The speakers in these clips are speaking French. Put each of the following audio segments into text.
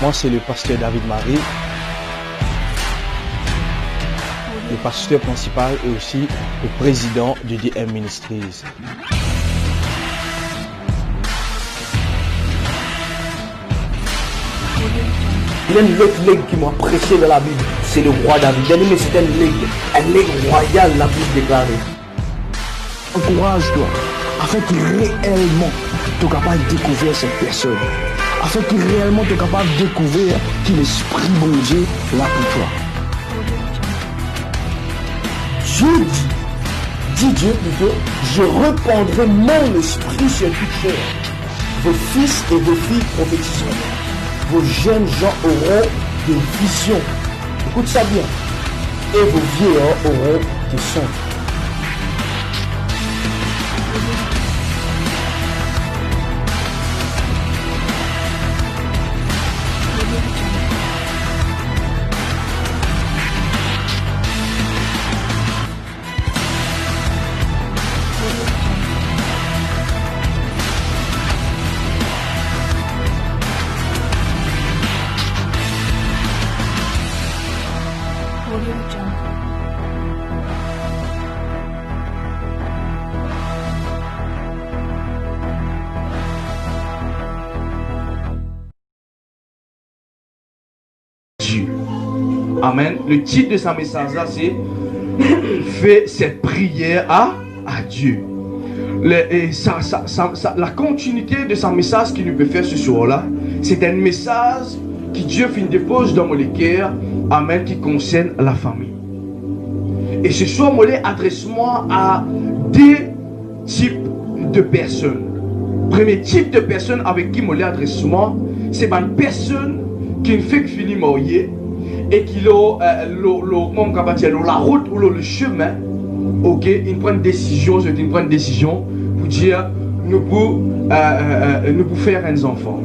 Moi, c'est le pasteur David Marie, le pasteur principal et aussi le président du DM Ministries. Il y a une autre legs qui m'a prêché dans la Bible, c'est le roi David. Mais c'est un legs royal, la Bible déclarée. Encourage-toi, afin que réellement tu es capable de découvrir cette personne. Afin que réellement tu es capable de découvrir que l'Esprit bon Dieu est là pour toi. Dieu dit Dieu plutôt, je répandrai mon esprit sur toute chair. Vos fils et vos filles prophétiseront. Vos jeunes gens auront des visions. Écoute ça bien. Et vos vieillards auront des songes. Amen. Le titre de sa message là, c'est fais cette prière à Dieu. La continuité de sa message qu'il nous peut faire ce soir là, c'est un message que Dieu fait une dépose dans mon cœur, amen, qui concerne la famille. Et ce soir, moi, adresse-moi à deux types de personnes. Premier type de personne avec qui moi adresse-moi, c'est une personne qui ne fait que finir marier et qui la route ou le chemin, ok, il prend une décision, pour dire nous pouvons faire un enfant.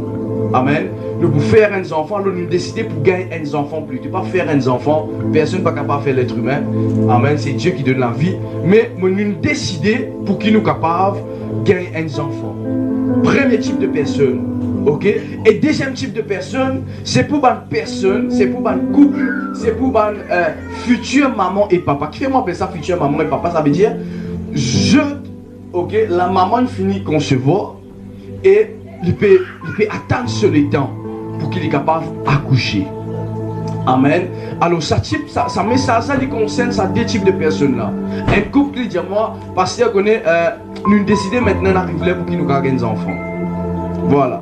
Amen. Nous pouvons faire un enfant, alors nous décider pour gagner un enfant plus. Tu ne peux pas faire un enfant, personne n'est pas capable de faire l'être humain. Amen. C'est Dieu qui donne la vie. Mais nous décider pour qu'il nous capable de gagner un enfant. Premier type de personne. Ok? Et deuxième type de personne, c'est pour une personne, c'est pour un couple, c'est pour une future maman et papa. Qui fait moi appeler ça future maman et papa? Ça veut dire, ok, la maman finit de concevoir et il peut attendre sur le temps pour qu'il est capable d'accoucher. Amen. Alors, ça message, ça concerne ça deux types de personnes là. Un couple qui dit moi, parce que nous décidons maintenant d'arriver pour qu'il nous gagne des enfants. Voilà.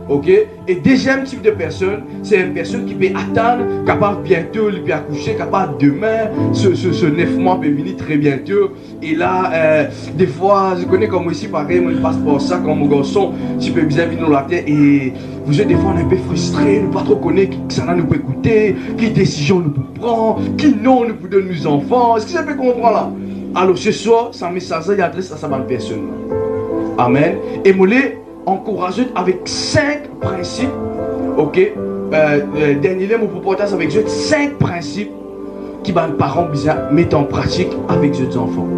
Ok? Et deuxième type de personne, c'est une personne qui peut attendre, capable bientôt, il peut accoucher, capable demain, ce 9 mois peut venir très bientôt. Et là, des fois, je connais comme aussi pareil, moi je passe par ça comme mon garçon, je peux bien venir dans la tête et vous êtes des fois un peu frustré, ne pas trop connaître qui ça nous peut écouter, qui décision nous peut prendre, qui non nous peut donner nos enfants. Est-ce que ça peut comprendre là? Alors ce soir, ça message, il adresse à sa bonne personne. Amen. Et moi, encouragé avec 5 principes, ok, dernier mon proposition avec eux, 5 principes qui les parents mettent en pratique avec leurs enfants.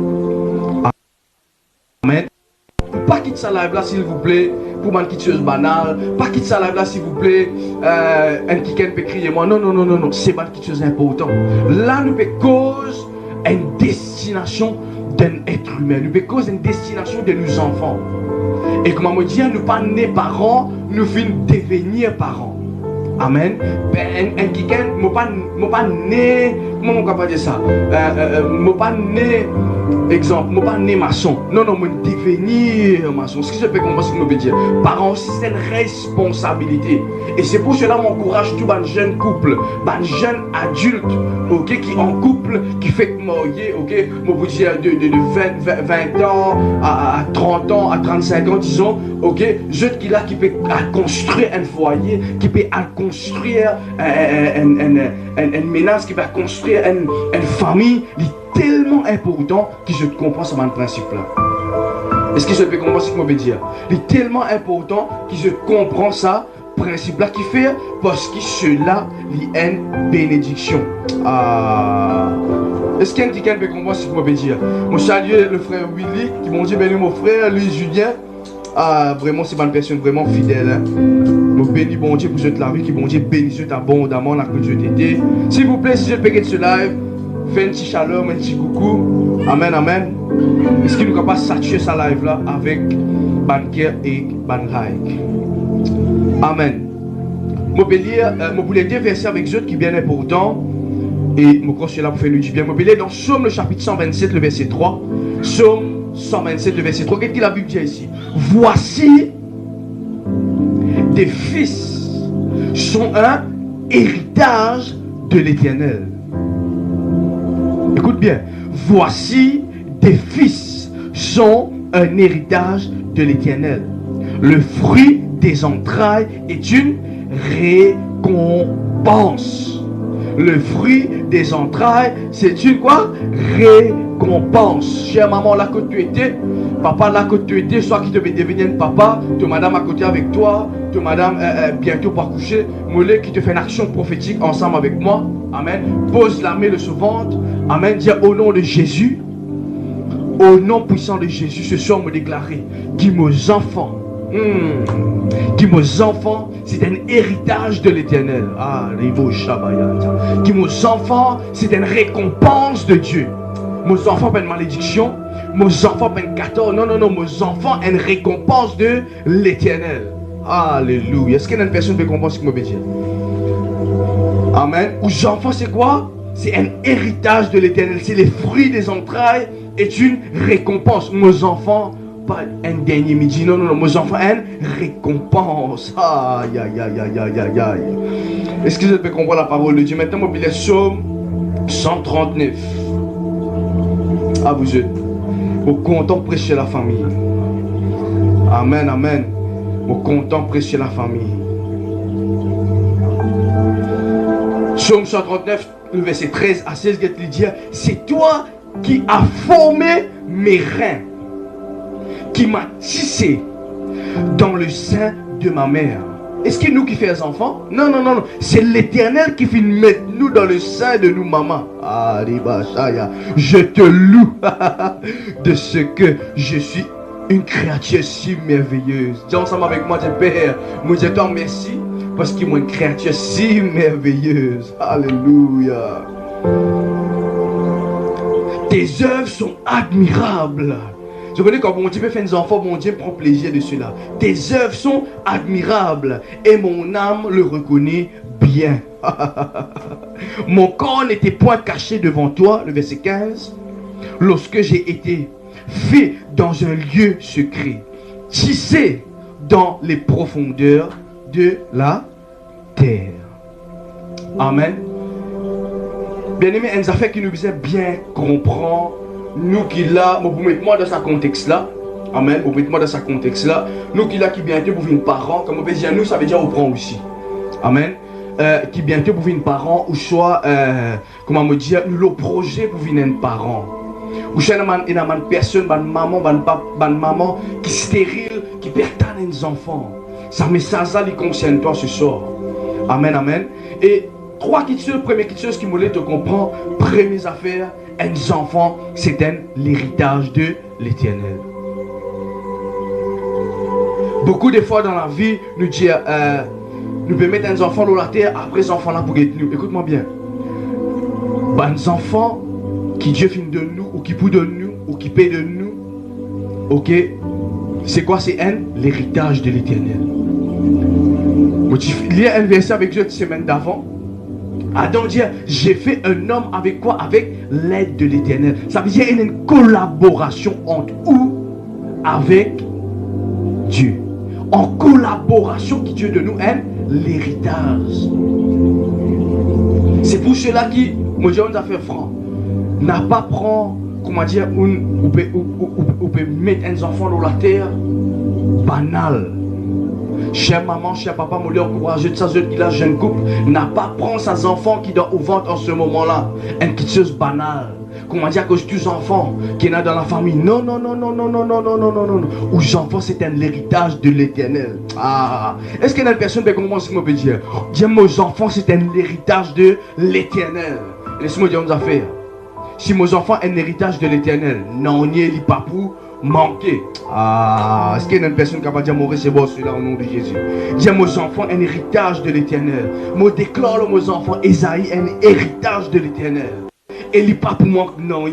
Amen. Pas quitter ça live là s'il vous plaît, pour une petite chose banale, pas quitter ça live là s'il vous plaît, un qui peut crier moi, non, c'est pas une petite chose importante. Là nous peut cause une destination d'un être humain, nous peut cause une destination de nos enfants. Et comme on dit, nous pas nés parents, nous finissons devenir parents. Amen. Un quelqu'un, moi pas né, comment on peut dire ça? Moi pas né, exemple, moi pas né maçon. Non, moi devenir maçon. Ce que je peux comprendre, ce que je veux dire. Parents, c'est une responsabilité. Et c'est pour cela que j'encourage tout un jeune couple, un jeune adulte, ok, qui en couple, qui fait que marier, ok, moi vous dire de 20 ans à 30 ans, à 35 ans, disons, ok, jeune qui là, qui peut construire un foyer, qui peut construire une menace, qui va construire une famille, est tellement important que je comprends ce principe-là. Est-ce que je peux comprendre ce que je veux dire? Il est tellement important que je comprends ça, principe-là, qui fait parce que cela est une bénédiction. Est-ce qu'il y a quelqu'un qui peut comprendre ce que je veux dire? Je salue le frère Willy, qui m'a dit, mon frère, lui, Julien. Ah, vraiment, c'est une personne vraiment fidèle. Hein? Je bénis bon Dieu pour cette la vie, qui bon Dieu bénisse abondamment la que Dieu t'était. S'il vous plaît, si je peux ce live, fais un petit shalom, un petit coucou. Amen, amen. Est-ce qu'il nous capable de saturer sa live là avec ban cœur et ban like? Amen. Je vais lire deux versets avec eux qui bien important. Et je crois que c'est là pour faire nous du bien. Je vais lire dans Psaume le chapitre 127, le verset 3. Psaume 127, le verset 3. Qu'est-ce que la Bible dit ici? Voici des fils sont un héritage de l'Éternel. Écoute bien. Voici des fils sont un héritage de l'Éternel. Le fruit des entrailles est une récompense. Le fruit des entrailles, c'est une quoi? Récompense. Chère maman, là que tu étais, papa, là que tu étais, soit qui devait devenir papa, de madame à côté avec toi, de madame bientôt pour coucher, mollet qui te fait une action prophétique ensemble avec moi. Amen. Pose la main de ce ventre. Amen. Dis au nom de Jésus, au nom puissant de Jésus, ce soir me déclarer, dis mes enfants. Qui mes enfants, c'est un héritage de l'Éternel. Ah, les beaux Shabbayat. Qui mes enfants, c'est une récompense de Dieu. Mes enfants, pas une malédiction. Mes enfants, pas une 14. Non, non, non. Mes enfants, une récompense de l'Éternel. Alléluia. Est-ce qu'il y a une personne qui récompense ce que je veux dire? Amen. Aux enfants, c'est quoi? C'est un héritage de l'Éternel. C'est les fruits des entrailles. Est une récompense. Mes enfants, pas un dernier midi, non, non, non, mes enfants, une récompense. Aïe, aïe, aïe, aïe, aïe, aïe, aïe. Est-ce que vous pouvez comprendre la parole de Dieu? Maintenant, je vais lire Psaume 139. Ah, vous êtes content de prêcher la famille. Amen, amen. Content de prêcher la famille. Psaume 139, le verset 13 à 16, il dit, c'est toi qui as formé mes reins, qui m'a tissé dans le sein de ma mère. Est-ce que c'est nous qui faisons les enfants? Non, non, non, non. C'est l'Éternel qui fait mettre nous dans le sein de nous, maman. Ah, je te loue de ce que je suis une créature si merveilleuse. Dis ensemble avec moi, Père, moi je te remercie parce qu'il m'a une créature si merveilleuse. Alléluia. Tes œuvres sont admirables. Je connais quand mon Dieu fait des enfants, mon Dieu prend plaisir de cela. Tes œuvres sont admirables et mon âme le reconnaît bien. Mon corps n'était point caché devant toi, le verset 15, lorsque j'ai été fait dans un lieu secret, tissé dans les profondeurs de la terre. Amen. Bien-aimé, une affaire qui nous faisait bien comprendre. Nous qui là, vous mettez moi dans ce contexte là. Amen. Vous mettez moi dans ce contexte là. Nous qui là, qui bientôt vous venez parents. Comme on peut dire, nous, ça veut dire au prend aussi. Amen. Qui bientôt vous venez parents. Ou soit, comment me dire, nous le projet pour venir parents. Ou soit, il y a une personne, une maman, une maman qui est stérile, qui perd des enfants. Ça message là, il concerne toi ce soir. Amen, amen. Et trois choses, première chose qui me te comprendre, première affaire. Un enfant, c'est l'héritage de l'Éternel. Beaucoup de fois dans la vie, nous disons, nous pouvons mettre un enfant dans la terre, après ces enfants là pour être nous. Écoute-moi bien. Un enfant qui Dieu finit de nous, ou qui peut de nous, ou qui paie de nous, ok, c'est quoi? C'est l'héritage de l'Éternel. Il y a un verset avec Dieu la semaine d'avant. Adam dit, j'ai fait un homme avec quoi? Avec l'aide de l'Éternel. Ça veut dire qu'il y a une collaboration entre où? Avec Dieu. En collaboration qui Dieu de nous aime, l'héritage. C'est pour cela qui, moi je a fait franc, n'a pas prendre, comment dire, on peut mettre un enfant dans la terre banal. Chère maman, cher papa, je encourage de sa jeune couple, n'a pas prendre ses enfants qui sont au ventre en ce moment-là. Une petite chose banale. Comment dire que tous enfants qui sont dans la famille. Non, non, non, non, non, non, non, non, non, non, non. Aux enfants, c'est un héritage de l'Éternel. Ah, est-ce qu'il y a une personne qui comprend ce que je peux dire? Dire, mes enfants, c'est un héritage de l'Éternel. Laisse-moi dire une affaire. Si mes enfants ont un héritage de l'Éternel, non, on n'y est pas pour. manquer. Ah, est-ce qu'il y a une personne capable de dire, moi recevoir cela au nom de Jésus? Dis à mes enfants un héritage de l'Éternel. Moi déclare à mes enfants, Esaïe, un héritage de l'Éternel. Et il n'est pas pour moi non.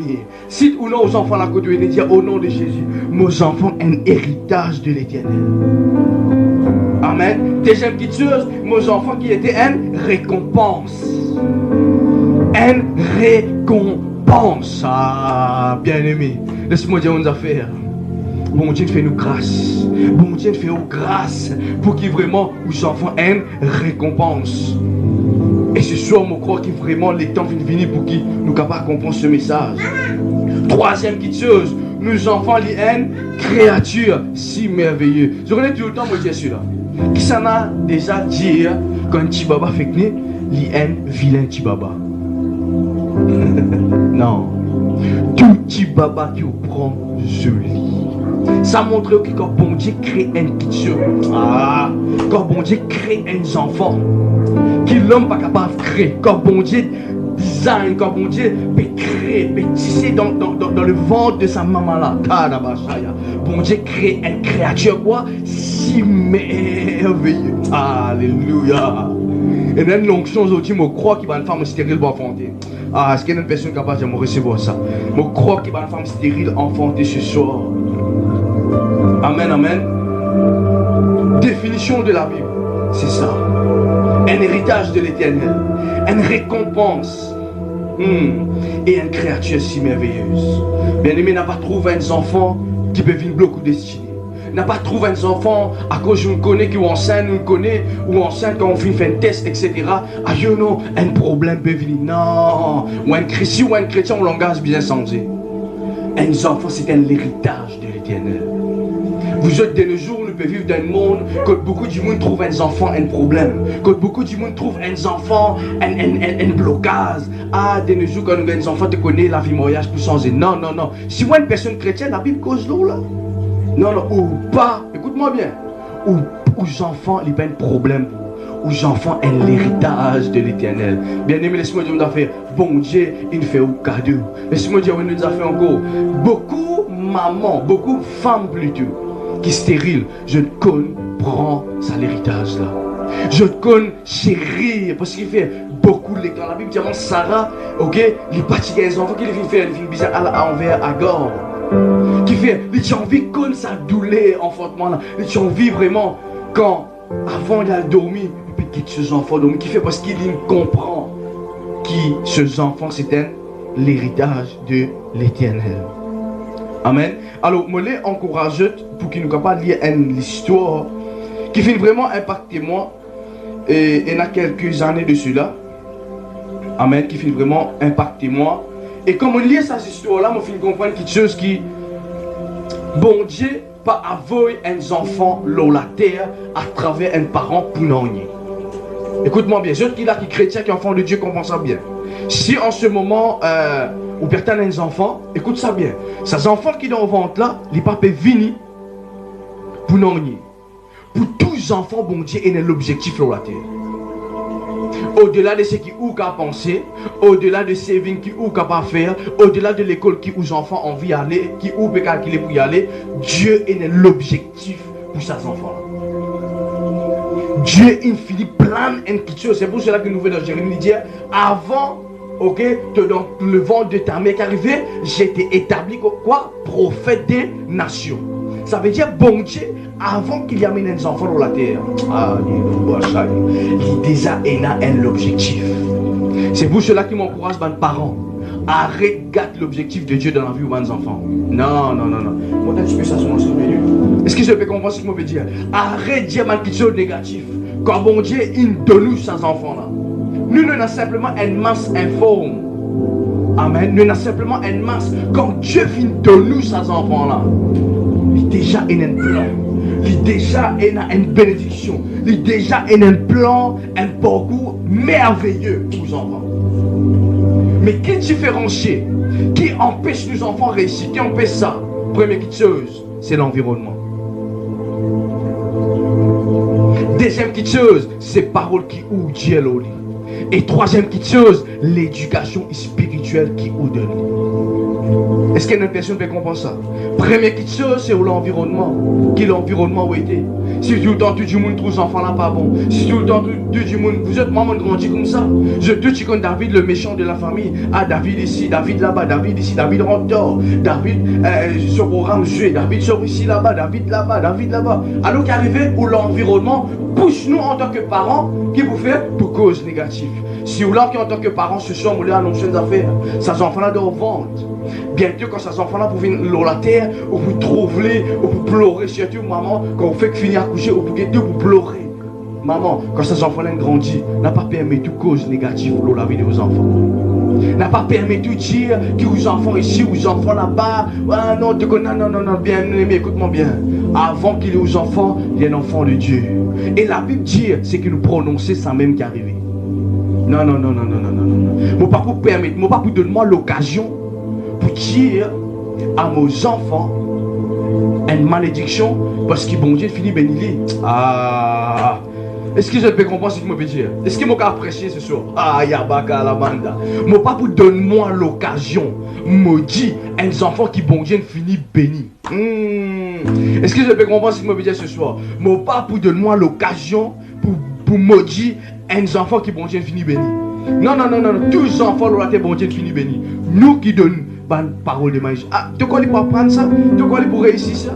Si ou non aux enfants la côte, il dit au nom de Jésus, mes enfants un héritage de l'Éternel. Amen. Deuxième petite chose, mes enfants qui étaient une récompense. Une récompense. Ah, bien aimé. Laisse-moi dire une affaire. Bon Dieu fait nous grâce. Bon Dieu fait nous grâce pour qu'il vraiment aux enfants une récompense. Et ce soir, je crois que vraiment les temps viennent venir pour qu'ils nous capables de comprendre ce message. Troisième petite chose, nos enfants, ils sont une créature si merveilleuse. Je connais tout le temps, moi, je suis là. Qui s'en a déjà dit quand un petit baba fait que il est un vilain petit baba. Non. Tout petit baba qui vous prend joli. Ça montre que quand bon Dieu crée un petit quand bon Dieu crée un enfant, que l'homme pas capable de créer, quand bon Dieu design, quand bon Dieu peut créer, peut tisser dans le ventre de sa maman là, bon Dieu crée une créature quoi, si merveilleux. Alléluia. Et dans l'onction aujourd'hui, je crois qu'il va une femme stérile pour enfanter. Ah, est-ce qu'il y a une personne capable de me recevoir ça? Je crois qu'il va une femme stérile enfanter ce soir. Amen, amen. Définition de la Bible, c'est ça. Un héritage de l'Éternel, une récompense et une créature si merveilleuse. Bien-aimé, n'a pas trouvé un enfant qui peut venir bloquer destinée. N'a pas trouvé un enfant à cause je me connais qui ou enceinte, nous connaît ou enceinte quand on fait un test, etc. Ah, you know, un problème peut venir. Non, ou un chrétien ou un chrétien, on langage bien sensé. Un enfant, c'est un héritage de l'Éternel. Vous êtes de nos jours, nous pouvons vivre dans un monde quand beaucoup de monde trouve un enfant un problème. Quand beaucoup de monde trouve un enfant un blocage. Ah, de nos jours, quand nous avons un enfant, tu connais la vie mariage pour changer. Non, non, non. Si moi, une personne chrétienne, la Bible cause l'eau là. Non, non, ou pas, écoute-moi bien. Ou aux enfants, il n'y a pas un problème. Aux enfants, un héritage de l'Éternel. Bien aimé, laisse-moi dire une affaire. Bon Dieu, il fait au cadeau. Laisse-moi dire une affaire encore. Beaucoup mamans, beaucoup femmes plutôt, qui stériles, je ne comprends ça l'héritage là. Je ne connais chérir parce qu'il fait beaucoup de lecteurs. La Bible dit Sarah, ok, il pratique les enfants qui les fait faire, il fait bizarre à envers à gorge. Qui fait, il a envie de sa douleur enfantement là. Il a envie vraiment quand avant il a dormi, il peut quitter ses enfants dormir. Qui fait parce qu'il comprend qui ces enfants c'était l'héritage de l'Éternel. Amen. Alors, je les encourage pour qu'ils nous capables de lire une histoire qui fait vraiment impacter moi. Et il y a quelques années de cela. Amen. Qui fait vraiment impacter moi. Et comme on lit cette histoire-là, je finis comprendre quelque chose qui, bon Dieu, pas avoir un enfant sur la terre à travers un parent pour non. Écoute-moi bien, ceux qui là qui chrétiens, qui enfants de Dieu, comprennent ça bien. Si en ce moment, ou personne a des enfants, écoute ça bien. Ces enfants qui sont au ventre là, les papas viennent pour non. Pour tous les enfants, bon Dieu, est l'objectif sur la terre. Au-delà de ce qui ou qu'à penser, au-delà de ce qui ou qu'à pas faire, au-delà de l'école qui aux enfants ont envie d'aller, qui ou peut calculer pour y aller, Dieu est l'objectif pour ces enfants. Dieu infini plan quelque chose. C'est pour cela que nous venons dans Jérémie dire avant, ok, dans le ventre de ta mère qui arrivait, j'étais établi quoi? Prophète des nations. Ça veut dire bon Dieu, avant qu'il y amène des enfants dans la terre, il déjà a l'objectif. C'est pour cela qui m'encourage mes parents. Arrête gâte l'objectif de Dieu dans la vie de mes enfants. Non, non, non, non. Moi, tu peux ça sur mon souvenir. Est-ce que je peux comprendre ce que je veux dire? Arrête de dire quelque chose de négatif. Quand bon Dieu, il donne nous ces enfants-là. Nous n'avons simplement une masse informe. Amen. Nous avons simplement une masse. Quand Dieu vient de nous ces enfants-là, il déjà a un plan. Il déjà a une bénédiction. Il déjà a un plan, un parcours merveilleux pour les enfants. Mais qui différencie, qui empêche nos enfants de réussir, qui empêche ça? Première chose, c'est l'environnement. Deuxième chose, c'est parole qui ou Dieu l'eau. Et troisième chose, l'éducation spirituelle qui ou donne. Est-ce qu'il y a une personne qui peut comprendre ça? Première chose, c'est l'environnement. Quel environnement où était? Si tout le temps, tout le monde trouve enfants là pas bon. Si tout le temps, tout le monde, vous êtes maman grandi comme ça. Je te dis comme David, le méchant de la famille. Ah, David ici, David là-bas, David ici, David rentre dehors. David sur programme joué, David sur ici là-bas, David là-bas, David là-bas. Alors qu'arrivé où l'environnement pousse nous en tant que parents, qui vous fait pour cause négative. Si vous l'avez en tant que parents, ce soir, vous voulez annoncer des affaires. Ces enfants-là doivent vendre. Bientôt, quand ces enfants-là vous viennent sur la terre, ou vous trouvez, ou vous pleurez, surtout maman, quand vous faites finir à coucher, ou vous guettez, vous pleurez. Maman, quand ces enfants-là grandissent, n'a pas permis toute cause négative pour la vie de vos enfants. N'a pas permis de dire que vos enfants ici, vos enfants là-bas, ah non, non, bien aimé, écoute-moi bien. Avant qu'il y ait aux enfants, il y a un enfant de Dieu. Et la Bible dit, c'est que nous prononcer ça même qui arrive. Non. Moi pas pour permettre, moi pas pour donner moi l'occasion pour dire à mes enfants une malédiction parce que bon Dieu finit béni. Ah, est-ce que je peux comprendre ce que je veux dire? Est-ce que je peux apprécier ce soir? Ah, yabaka la banda. Moi pas pour donner moi l'occasion, me dit un enfant qui bon Dieu finit béni. Est-ce que je peux comprendre ce que je veux dire ce soir? Moi pas pour donner moi l'occasion pour maudire un enfant qui bon Dieu finit béni. Non. Tous les enfants là bon Dieu finit béni. Nous qui donnons bonne parole de magie. Ah, tu connais pour apprendre ça? Tu connais pour réussir ça?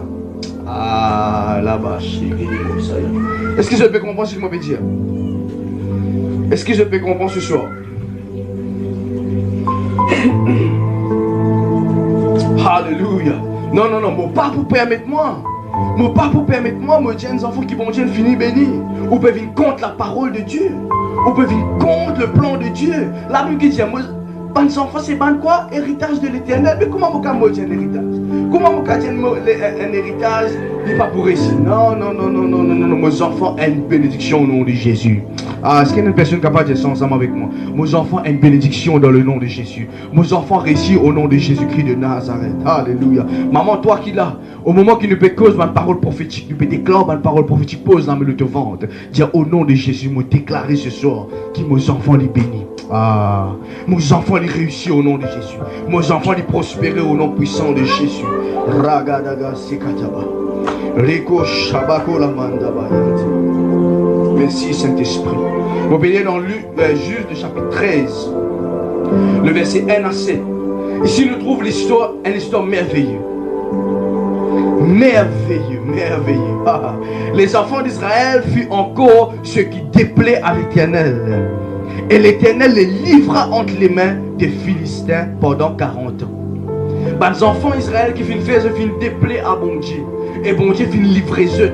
Ah, là-bas, chérie, comme ça. Est-ce que je peux comprendre ce que je veux dire? Est-ce que je peux comprendre ce soir? Alléluia. Non, mon pas pour permettre moi. Mon pas pour permettre moi, me dire aux enfants qui vont dire finir béni. Ou peuvent venir contre la parole de Dieu. Ou peuvent venir contre le plan de Dieu. La Bible dit, moi, les enfants, c'est quoi? Héritage de l'éternel. Mais comment on peut dire un héritage? Comment on peut dire un héritage? Il n'est pas pour réussir. Non. Mes enfants ont une bénédiction au nom de Jésus. Ah, est-ce qu'il y a une personne capable de dire ça ensemble avec moi? Mes enfants ont une bénédiction dans le nom de Jésus. Mes enfants réussissent au nom de Jésus-Christ de Nazareth. Alléluia. Maman, toi qui là, au moment qu'il ne peut cause ma parole prophétique, il peut déclarer ma parole prophétique, pose la main de te vendre. Dire au nom de Jésus, me déclarer ce soir que mes enfants les bénissent. Ah, mes enfants les réussissent au nom de Jésus. Mes enfants les prospérer au nom puissant de Jésus. Ragadaga sekataba. Reko shabako la mandaba. Merci Saint-Esprit. Vous bénissez dans Juge de chapitre 13, le verset 1 à 7. Ici nous trouvons l'histoire, une histoire merveilleuse. Merveilleux. Les enfants d'Israël furent encore ce qui déplaît à l'Éternel. Et l'Éternel les livra entre les mains des Philistins pendant 40 ans. Les enfants d'Israël qui finissent faire, finissent déplaire à bon Dieu. Et bon Dieu finit livrer eux.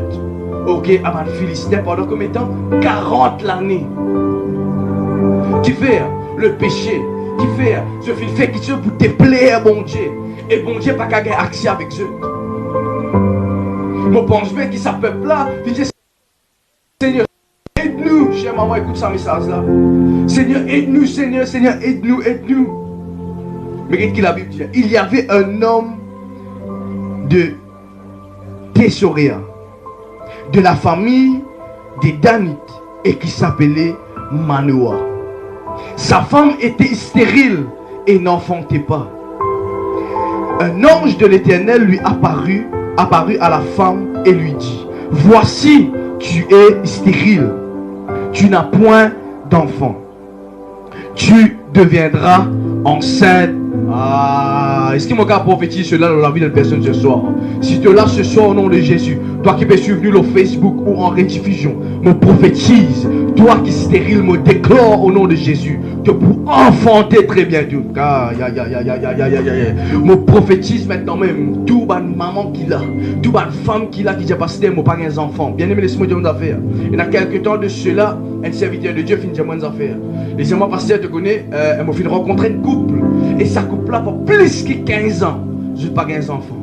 Ok, à les Philistins pendant combien de temps? 40 l'année. Qui fait le péché, qui fait ce fait qui pour déplaire à bon Dieu. Et bon Dieu pas qu'à avoir accès avec eux. Je pense bien que ça peuple là, il dit Seigneur, aide-nous. Chère maman, écoute ce message là. Seigneur, aide-nous, Seigneur, aide-nous. Mais qu'est-ce que la Bible dit? Il y avait un homme de Thessoréa, de la famille des Danites, et qui s'appelait Manoah. Sa femme était stérile et n'enfantait pas. Un ange de l'Éternel lui apparut à la femme et lui dit: voici, tu es stérile, tu n'as point d'enfant, tu deviendras enceinte. Ah, est-ce qu'il m'a qu'à prophétiser cela dans la vie d'une personne ce soir? Si tu es là ce soir au nom de Jésus, toi qui peux suivre nous au Facebook ou en rediffusion, me prophétise, toi qui es stérile, me déclare au nom de Jésus que pour enfanter très bientôt. Me prophétise maintenant même, tout ban maman qui l'a, tout ban femme qui l'a, qui dit pasteur, mon pas des enfants. Bien aimé, laisse-moi dire une affaire. Il y a quelques temps de cela, un serviteur de Dieu finit de dire une affaire. Laissez-moi pasteur te connaît, elle m'a fait rencontrer un couple. Et ça couple là pour plus que 15 ans. Je n'ai pas 15 enfants.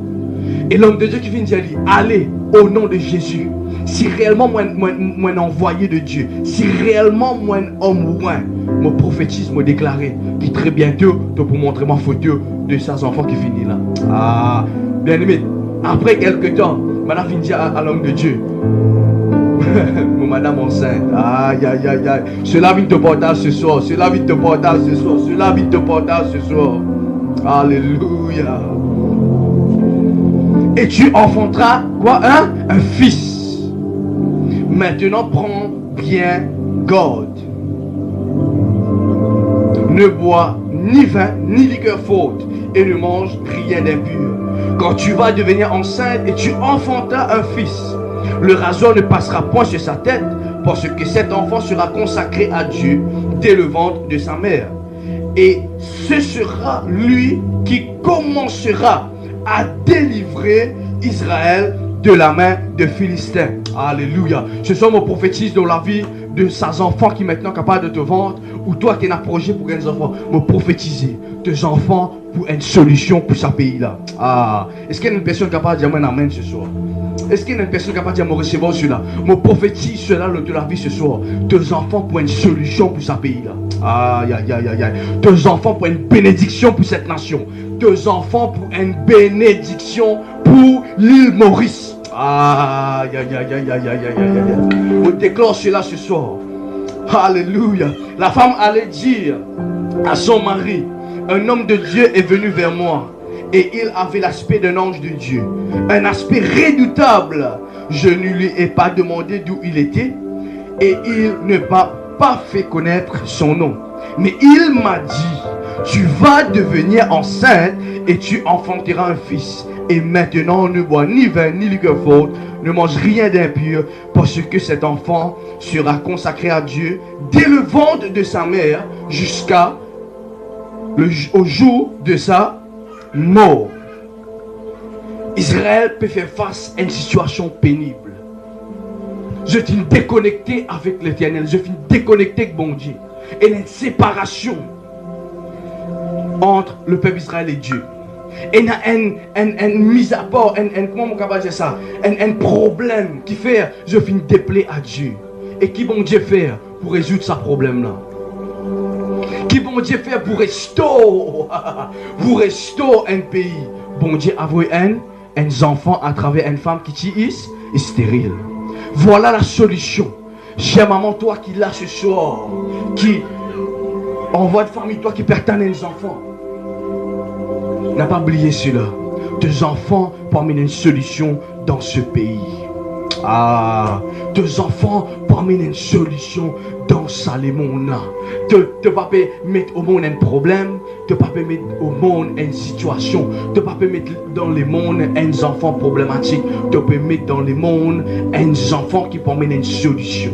Et l'homme de Dieu qui vient dire, allez au nom de Jésus. Si réellement moi envoyé de Dieu, si réellement moi homme me prophétise, me déclarer, qui très bientôt, tu peux montrer ma photo de ces enfants qui finissent là. Ah, bien aimé. Après quelques temps, madame vient dire à l'homme de Dieu, mon madame enceinte, aïe. Cela vient te porter ce soir, cela vient te porter ce soir. Alléluia. et tu enfanteras quoi, hein? Un fils. Maintenant, prends bien garde. Ne bois ni vin, ni liqueur forte, et ne mange rien d'impur. Quand tu vas devenir enceinte et tu enfanteras un fils, le rasoir ne passera point sur sa tête, parce que cet enfant sera consacré à Dieu dès le ventre de sa mère. Et ce sera lui qui commencera à délivrer Israël de la main de Philistins. Alléluia. Ce sont mon prophétise dans la vie de ces enfants qui maintenant sont capables de te vendre, ou toi qui as un projet pour les enfants, me prophétiser tes enfants pour une solution pour ce pays-là. Ah, est-ce qu'il y a une personne capable de dire un amen ce soir? Est-ce qu'il y a une personne capable de dire, me recevoir cela? Me prophétise cela de la vie ce soir. Tes enfants pour une solution pour ce pays-là. Aïe, aïe, aïe, aïe, aïe. Tes enfants pour une bénédiction pour cette nation. Tes enfants pour une bénédiction pour l'île Maurice. Aïe, aïe, aïe, aïe, aïe, aïe, aïe, aïe. On déclare cela ce soir. Alléluia. La femme allait dire à son mari, un homme de Dieu est venu vers moi. Et il avait l'aspect d'un ange de Dieu. Un aspect redoutable. Je ne lui ai pas demandé d'où il était. Et il ne m'a pas fait connaître son nom. Mais il m'a dit, tu vas devenir enceinte et tu enfanteras un fils. Et maintenant, ne bois ni vin ni liqueur forte, ne mange rien d'impur, parce que cet enfant sera consacré à Dieu dès le ventre de sa mère au jour de sa mort. Israël peut faire face à une situation pénible. Je suis déconnecté avec l'Éternel. Je suis déconnecté avec bon Dieu. Et il y a une séparation entre le peuple Israël et Dieu. Et il y a une mise à part, comment on peut dire ça, un problème qui fait, je suis déplaît à Dieu. Et qui bon Dieu faire pour résoudre ce problème-là? Qui bon Dieu fait pour restaurer un pays? Bon Dieu a envoyé un enfant à travers une femme qui est stérile. Voilà la solution. Chère maman, toi qui là ce soir, qui envoie de famille, toi qui perds les enfants, n'a pas oublié cela. Tes enfants pour amener une solution dans ce pays. Ah, tes enfants pour amener une solution dans ça les mondes là. Te pas mettre au monde un problème, te pas mettre au monde une situation, te pas mettre dans les mondes un enfant problématique, te peux mettre dans les mondes un enfant qui peut amener une solution.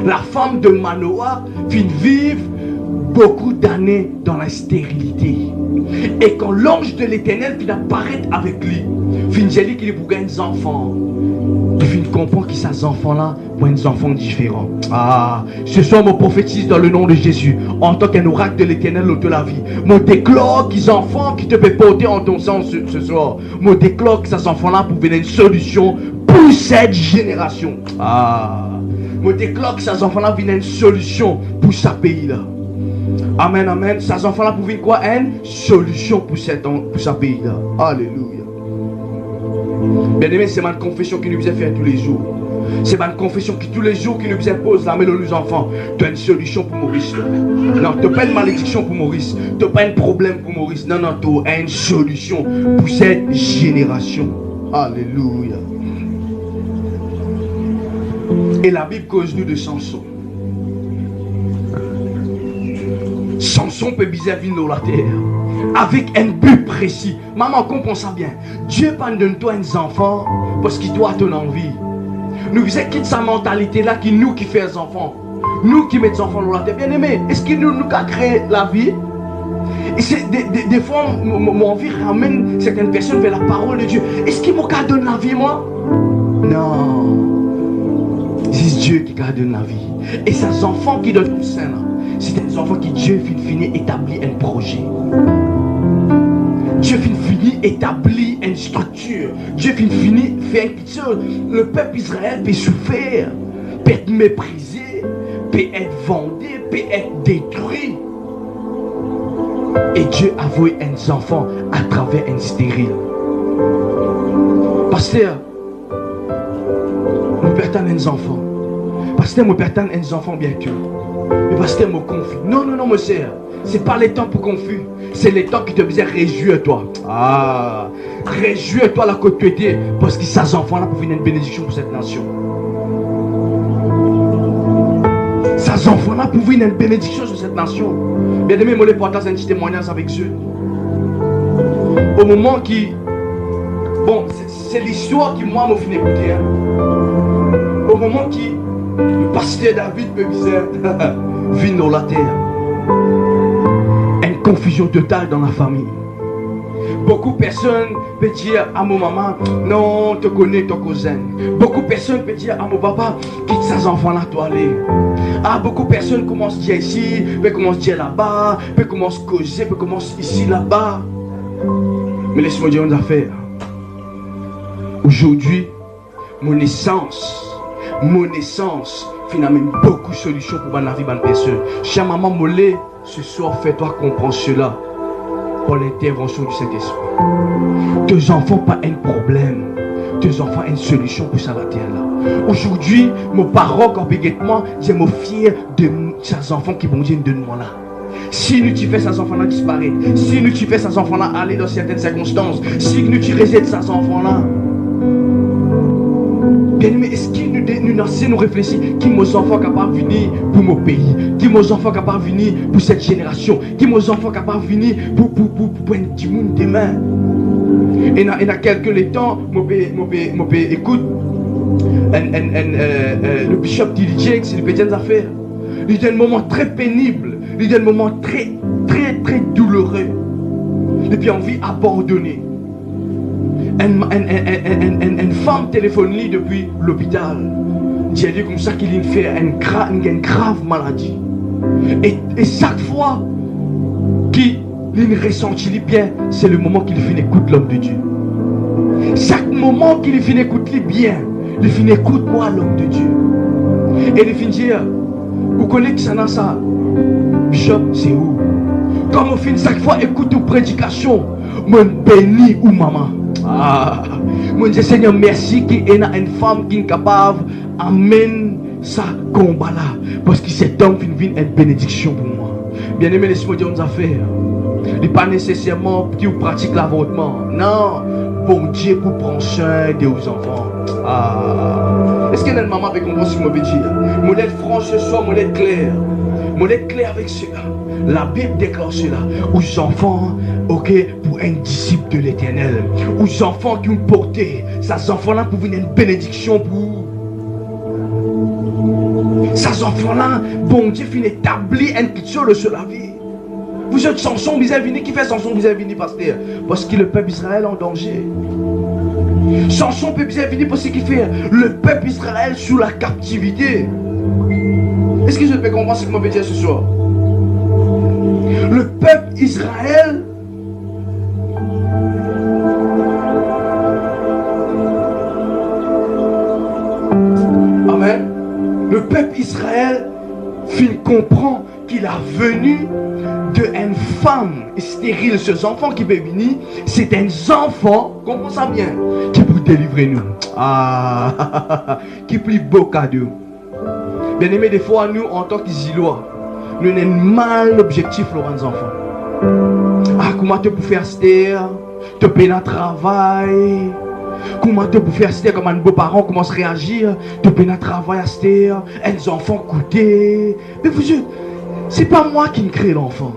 La femme de Manoah finit vivre beaucoup d'années dans la stérilité. Et quand l'ange de l'Éternel vient apparaître avec lui, finit dire qu'il est pour gagner des enfants. Il comprend que ces enfants-là sont des enfants différents. Ah, ce soir, je prophétise dans le nom de Jésus, en tant qu'un oracle de l'Éternel de la vie. Je déclare qu'ils enfants qui te peuvent porter en ton sens ce soir. Je déclare que ces enfants-là pour venir une solution pour cette génération. Ah, je déclare que ces enfants-là viennent une solution pour ce pays-là. Amen, amen. Ces enfants-là pour venir quoi? Une solution pour ce pays-là. Alléluia. Bien aimé, c'est ma confession qui nous faisait faire tous les jours. C'est ma confession qui tous les jours qui nous impose la mélodie aux enfants. Tu as une solution pour Maurice. Non, tu n'as pas une malédiction pour Maurice. Tu n'as pas un problème pour Maurice. Non, non, tu as une solution pour cette génération. Alléluia. Et la Bible cause nous de Samson. Samson peut bizarre vivre dans la terre avec un but précis. Maman, comprends ça bien. Dieu ne donne toi un enfant parce qu'il doit ton envie. Nous faisons quitte sa mentalité là qui nous qui fait les enfants. Nous qui mettons les enfants dans la terre. Bien aimé, est-ce qu'il nous a créé la vie? Et c'est des fois, mon envie ramène certaines personnes vers la parole de Dieu. Est-ce qu'il m'a donné la vie, moi? Non. C'est Dieu qui donne la vie. Et ces enfants qui donnent tout ça là, c'est des enfants qui Dieu finit établir un projet. Dieu finit établir une structure. Dieu finit faire quelque chose. Le peuple Israël peut souffrir, peut être méprisé, peut être vendu, peut être détruit. Et Dieu a voué un enfant à travers un stérile. Pasteur, nous perdons un enfant. pasteur me pertane un enfant bientôt. Le pasteur me confie. Non, non, non, mon sœur. C'est pas les temps pour confus. C'est les temps qui te faisaient réjouir toi. Ah, réjouis-toi là que tu étais. Parce que ces enfants-là pour venir une bénédiction pour cette nation. Ces enfants-là pour venir une bénédiction sur cette nation. Bien aimé, moi, les partage un petit témoignage avec eux. Au moment qui... Bon, c'est l'histoire qui, moi, m'a fait écouter. Hein. Au moment qui... Le pasteur David me disait, vine dans la terre. Une confusion totale dans la famille. Beaucoup de personnes peuvent dire à mon maman, non, te connais ton cousin. Beaucoup de personnes peuvent dire à mon papa, quitte ces enfants-là, toi aller. Ah, beaucoup de personnes commencent à dire ici, puis commencent à dire là-bas, puis commencent à causer, puis commencent ici, là-bas. Mais laisse-moi dire une affaire. Aujourd'hui, mon essence, finalement, beaucoup de solutions pour la vie de personne. Chère maman Mollet, ce soir, fais-toi comprendre cela par l'intervention du Saint-Esprit. Tes enfants pas un problème. Tes enfants ont une solution pour ça la terre là. Aujourd'hui, mes parents, quand moi, je me fier de ces enfants qui vont dire de moi là. Si nous tu fais ces enfants-là disparaître, si nous tu fais ces enfants-là aller dans certaines circonstances, si nous tu rejettes ces enfants-là, bien aimé, est-ce que nous réfléchissons qui mes enfants capables de venir pour mon pays, qui mes enfants capables de venir pour cette génération, qui mes enfants capables de venir pour un petit monde demain. Et dans quelques temps, écoute, le bishop DJ, c'est une petite affaire. Il y a un moment très pénible, il y a un moment très douloureux. Et puis envie abandonner. Une femme téléphone depuis l'hôpital. J'ai dit comme ça qu'il fait une grave maladie. Et chaque fois qu'il ressentit bien, c'est le moment qu'il finit écoute l'homme de Dieu. Chaque moment qu'il finit écoute bien, il finit écoute moi l'homme de Dieu. Et il finit dire, vous connaissez que ça n'a ça? Bishop, c'est où? Comme on finit chaque fois écoute une prédication, mon béni ou maman. Ah, mon Dieu Seigneur, merci qu'il y ait une femme qui est capable d'amener ça combat là. Parce que cet homme vient une bénédiction pour moi. Bien aimé, laisse-moi dire une affaire. Il n'est pas nécessairement que tu pratiques l'avortement. Non, bon Dieu pour prendre soin de vos enfants. Ah. Est-ce qu'il y a une maman avec comprendre ce que je veux dire? Mon lettre franche ce soir, mon lettre claire. Mon lettre claire avec cela. La Bible déclare cela. Aux enfants, ok, pour un disciple de l'Éternel. Aux enfants qui ont porté. Ces enfants-là pour venir une bénédiction pour vous. Ces enfants-là, bon Dieu finit établir une picture sur la vie. Vous êtes Samson, vous avez venu. Qui fait Samson, vous avez venu, pasteur? Parce que le peuple Israël est en danger. Samson peut bien venir parce qu'il fait le peuple Israël sous la captivité. Est-ce que je peux comprendre ce que je veux dire ce soir? Le peuple Israël Amen. Le peuple Israël comprend qu'il a venu d'une femme stérile. Ces enfants qui peuvent venir, c'est un enfant, comprends ça bien, qui peut délivrer nous. Ah, qui plus beau cadeau. Bien aimé, des fois, nous, en tant qu'Isilois, nous avons mal l'objectif, les enfants. Ah, comment tu peux faire stérile, te payer un travail. Comment tu peux faire stérile, comme un beau parent commence à réagir, te payer un travail à stérile, un enfant coûté. Mais vous êtes, c'est pas moi qui crée l'enfant.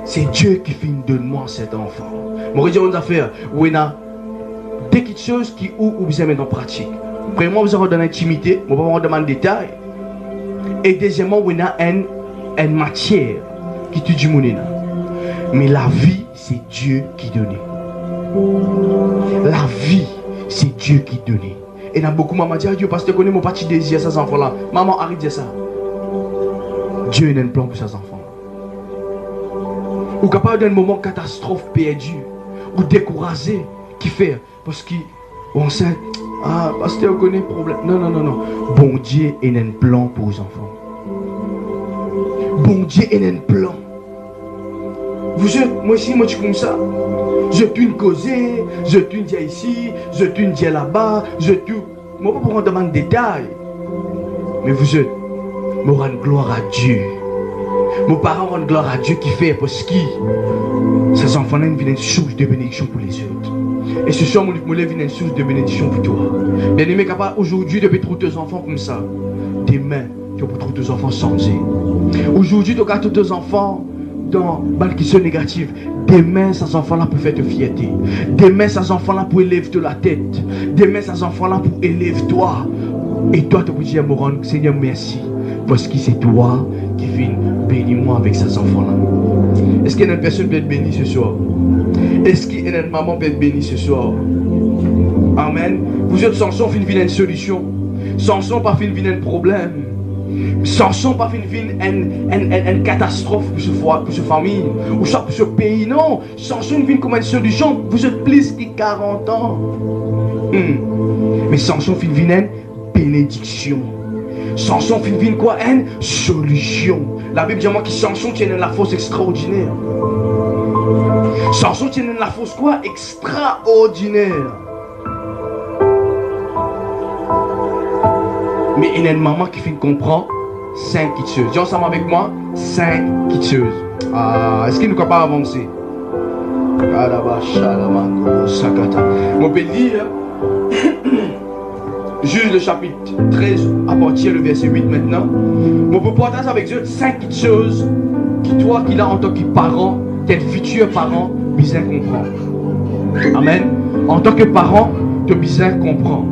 C'est Dieu qui finit de moi cet enfant. Je vais dire une affaire. Oui, dès quelque chose qui ou vous aimez dans la pratique. Premièrement, vous avez dans l'intimité, je ne vais pas vous demander de détails. Et deuxièmement, vous avez une matière qui te dit mon. Mais la vie, c'est Dieu qui donne. La vie, c'est Dieu qui donne. Et il y a beaucoup de mamans qui disent, Dieu, parce que tu connais mon petit désir, ces enfants-là. Maman, arrête de dire ça. Dieu a un plan pour ces enfants. Ou capable d'un moment catastrophe perdu, ou découragé, qui fait, parce qu'on sait, ah, parce que on connaît problème. Non, non, non, non. Bon Dieu a un plan pour les enfants. Bon Dieu a un plan. Vous êtes, moi aussi, moi je suis comme ça. Je t'une causé, je t'une dit ici, je t'une dit là-bas, je t'une. Moi pas pour en demander des détails. Mais vous êtes, me rendre gloire à Dieu. Mes parents rendent gloire à Dieu qui fait parce que ces enfants-là viennent une source de bénédiction pour les autres. Et ce soir, mon lève une source de bénédiction pour toi. Bien aimé, capable aujourd'hui de trouver tes enfants comme ça. Demain, tu vas trouver tes enfants changés. Aujourd'hui, tu gardes tes enfants dans balles qui sont négatives. Demain, ces enfants-là pour faire de fierté. Demain, ces enfants-là pour élever de la tête. Demain, ces enfants-là pour élever toi. Et toi, tu peux dire, Seigneur, merci. Parce que c'est toi qui viens bénir moi avec ces enfants-là. Est-ce qu'il y a une personne qui peut être bénie ce soir? Est-ce qu'il y a une maman qui peut être bénie ce soir? Amen. Vous êtes Samson, fin une solution. Samson pas fin un problème. Samson pas fin une catastrophe pour ce famille ou ça pour ce pays. Non. Samson vient comme une solution. Vous êtes plus que 40 ans. Mais Samson fin une bénédiction. Samson fin quoi? Une solution. La Bible dit moi que Samson tient la force extraordinaire. Samson tient la force quoi? Extraordinaire. Mais il y a une maman qui comprend 5 quitteuses. Dis ensemble avec moi, 5 quitteuses. Est-ce qu'il nous capable avancer? On peut lire Juge le chapitre 13 à partir du verset 8 maintenant. On peut partager avec Dieu 5 choses qui toi qui là en tant que parent, tel futur parent, bien comprendre. Amen. En tant que parent, tu bien comprendre.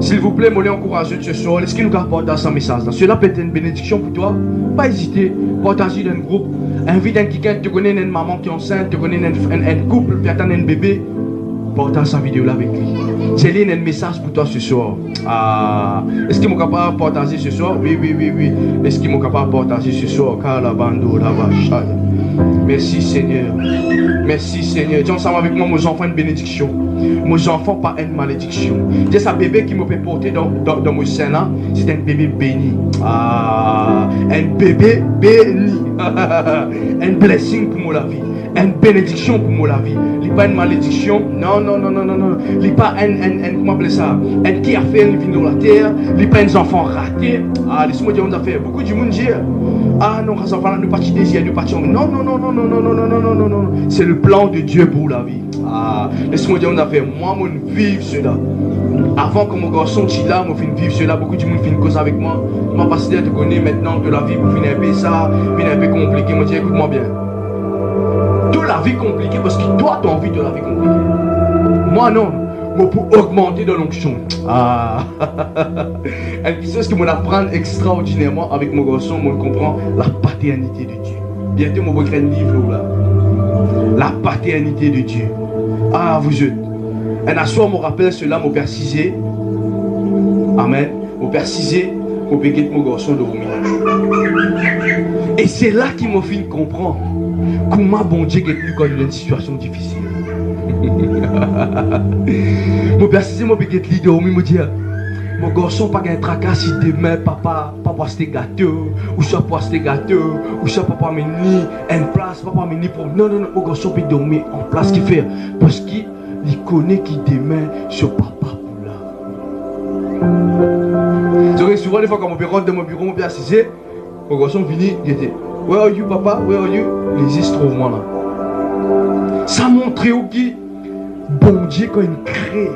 S'il vous plaît, moi encourage ce soir. Est-ce qu'il nous garde partager ce message? Cela peut être une bénédiction pour toi. Pas hésiter. Partager dans un groupe. Invite quelqu'un qui te connaît une maman qui est enceinte, tu connais un couple qui attend un bébé. Partage cette vidéo là avec lui. C'est un message pour toi ce soir. Est-ce qu'il est capable de partager ce soir? Oui. Est-ce qu'il est capable de partager ce soir? Merci Seigneur. Merci Seigneur. Dis ensemble avec moi, mes enfants, une bénédiction. Mes enfants, pas une malédiction. Dis ça bébé qui me peut porter dans mon sein là, c'est un bébé béni. Un bébé béni. Un blessing pour moi la vie. Une bénédiction pour moi la vie. Il n'est pas une malédiction. Non. Il n'est pas comment appeler ça? Un qui a fait une vie dans la terre. Il n'est pas un enfant raté. Laisse-moi dire une affaire. Beaucoup de monde dit non, les enfants ne partent désir, ne partent. Non. C'est le plan de Dieu pour la vie. Laisse-moi dire une affaire. Moi, je vive cela. Avant que mon garçon soit là, je finis vivre cela. Beaucoup de monde fait une cause avec moi. Moi, parce que tu connais maintenant que la vie pour finir un peu ça, finir un peu compliqué. Moi, je dis écoute-moi bien. Toute la vie compliquée parce que toi, tu as envie de la vie compliquée. Moi, non. Moi, pour augmenter dans l'onction. Une chose que je apprends extraordinairement avec mon garçon, je comprends la paternité de Dieu. Bientôt, je vais écrire un livre là. La paternité de Dieu. Vous êtes. Un assoir me rappelle cela, mon père Cisé. Amen. Mon père Cisé, mon péquet mon garçon de Romina. Et c'est là qu'il m'a fait comprendre comment bon Dieu est plus quand il y a une situation difficile. Mon père Cisé, mon péquet de Romina me dit mon garçon pas un tracas si demain papa passe tes gâteaux ou ça passe tes gâteaux ou ça papa meni une place papa meni pour non mon garçon peut dormir en place qui fait parce qu'il connaît qui demain ce papa pour là. J'aurais souvent des fois quand mon père rentre dans mon bureau mon père Cisé mon garçon venu il était where are you papa where are you il existe trop moi là. Ça montre où qui bon Dieu quand il crée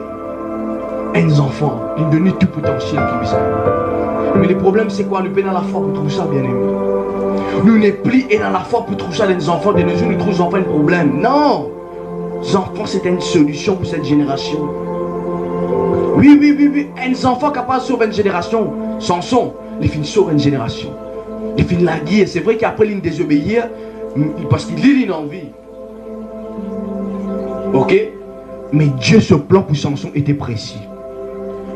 un enfant, il donne tout potentiel qui ça. Mais le problème c'est quoi? Nous sommes dans la foi pour trouver ça bien aimé. Nous n'est plus dans la foi pour trouver ça les enfants. De nos jours nous trouvons pas un problème. Non, les enfants c'est une solution pour cette génération. Oui. Un enfant capable de sauver une génération. Samson, il finit sauver une génération. Il finit la guerre. C'est vrai qu'après il désobéir parce qu'il lit une envie. Ok? Mais Dieu, ce plan pour Samson était précis.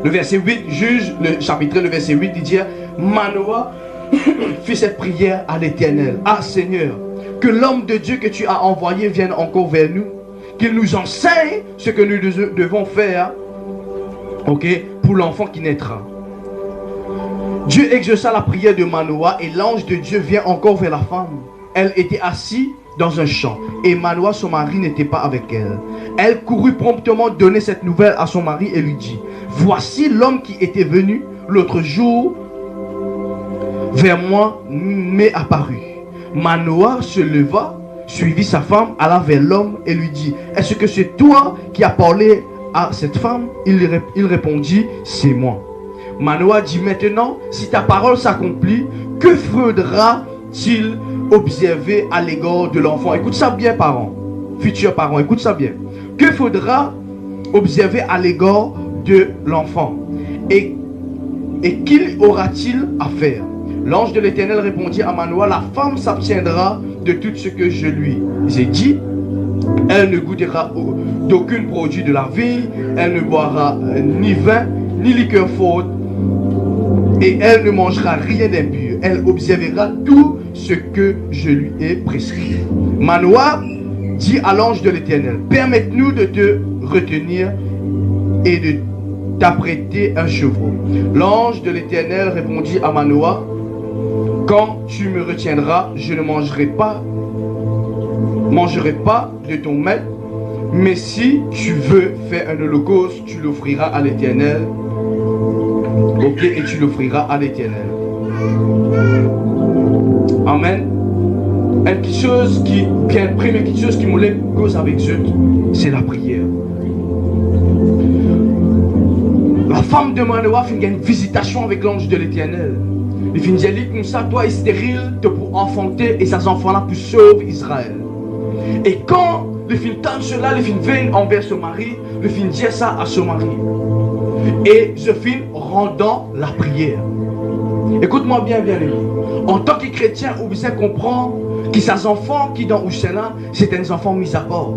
Le verset 8, juge, le chapitre, le verset 8, il dit Manoah fit cette prière à l'Éternel. Seigneur, que l'homme de Dieu que tu as envoyé vienne encore vers nous, qu'il nous enseigne ce que nous devons faire, ok, pour l'enfant qui naîtra. Dieu exauça la prière de Manoah et l'ange de Dieu vient encore vers la femme. Elle était assise dans un champ et Manoah, son mari, n'était pas avec elle. Elle courut promptement donner cette nouvelle à son mari et lui dit voici l'homme qui était venu l'autre jour vers moi m'est apparu. Manoah se leva, suivit sa femme, alla vers l'homme et lui dit, est-ce que c'est toi qui as parlé à cette femme? Il répondit, c'est moi. Manoah dit, maintenant, si ta parole s'accomplit, que faudra-t-il observer à l'égard de l'enfant? Écoute ça bien, parents, futurs parents, écoute ça bien. Que faudra observer à l'égard de l'enfant? Et qu'il aura-t-il à faire? L'ange de l'Éternel répondit à Manoah, la femme s'abstiendra de tout ce que je lui ai dit. Elle ne goûtera d'aucun produit de la vigne, elle ne boira ni vin, ni liqueur forte, et elle ne mangera rien d'impur. Elle observera tout ce que je lui ai prescrit. Manoah dit à l'ange de l'Éternel, permette-nous de te retenir et de t'apprêter un chevreau. L'ange de l'Éternel répondit à Manoah, quand tu me retiendras, je ne mangerai pas de ton maître, mais si tu veux faire un holocauste, tu l'offriras à l'Éternel. Ok, et tu l'offriras à l'Éternel. Amen. Une petite chose qui imprime, une petite chose qui me lève cause avec Dieu, c'est la prière. La femme de Manoah fait une visitation avec l'ange de l'Éternel. Il finit de dire comme ça, toi est stérile pour enfanter et ces enfants-là pour sauver Israël. Et quand le fin tente cela, le fin vient envers son mari, le fin dit ça à son mari. Et je finis rendant la prière. Écoute-moi bien, bien aimé. En tant que chrétien, vous devez comprendre que ces enfants qui dans Oussena, c'est des enfants mis à part.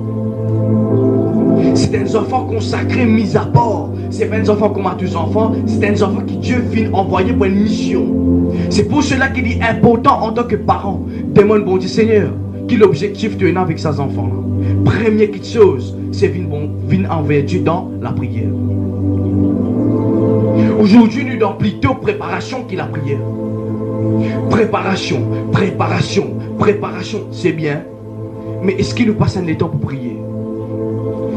C'est des enfants consacrés, mis à part. C'est pas des enfants comme à tous enfants, c'est des enfants que Dieu vient envoyer pour une mission. C'est pour cela qu'il est important en tant que parent. Demande bon Dieu Seigneur, quel objectif tu as avec ces enfants-là? Première chose, c'est venir envers Dieu dans la prière. Aujourd'hui, nous donnons plutôt préparation que la prière. Préparation, préparation, préparation, c'est bien. Mais est-ce qu'il nous passe un temps pour prier?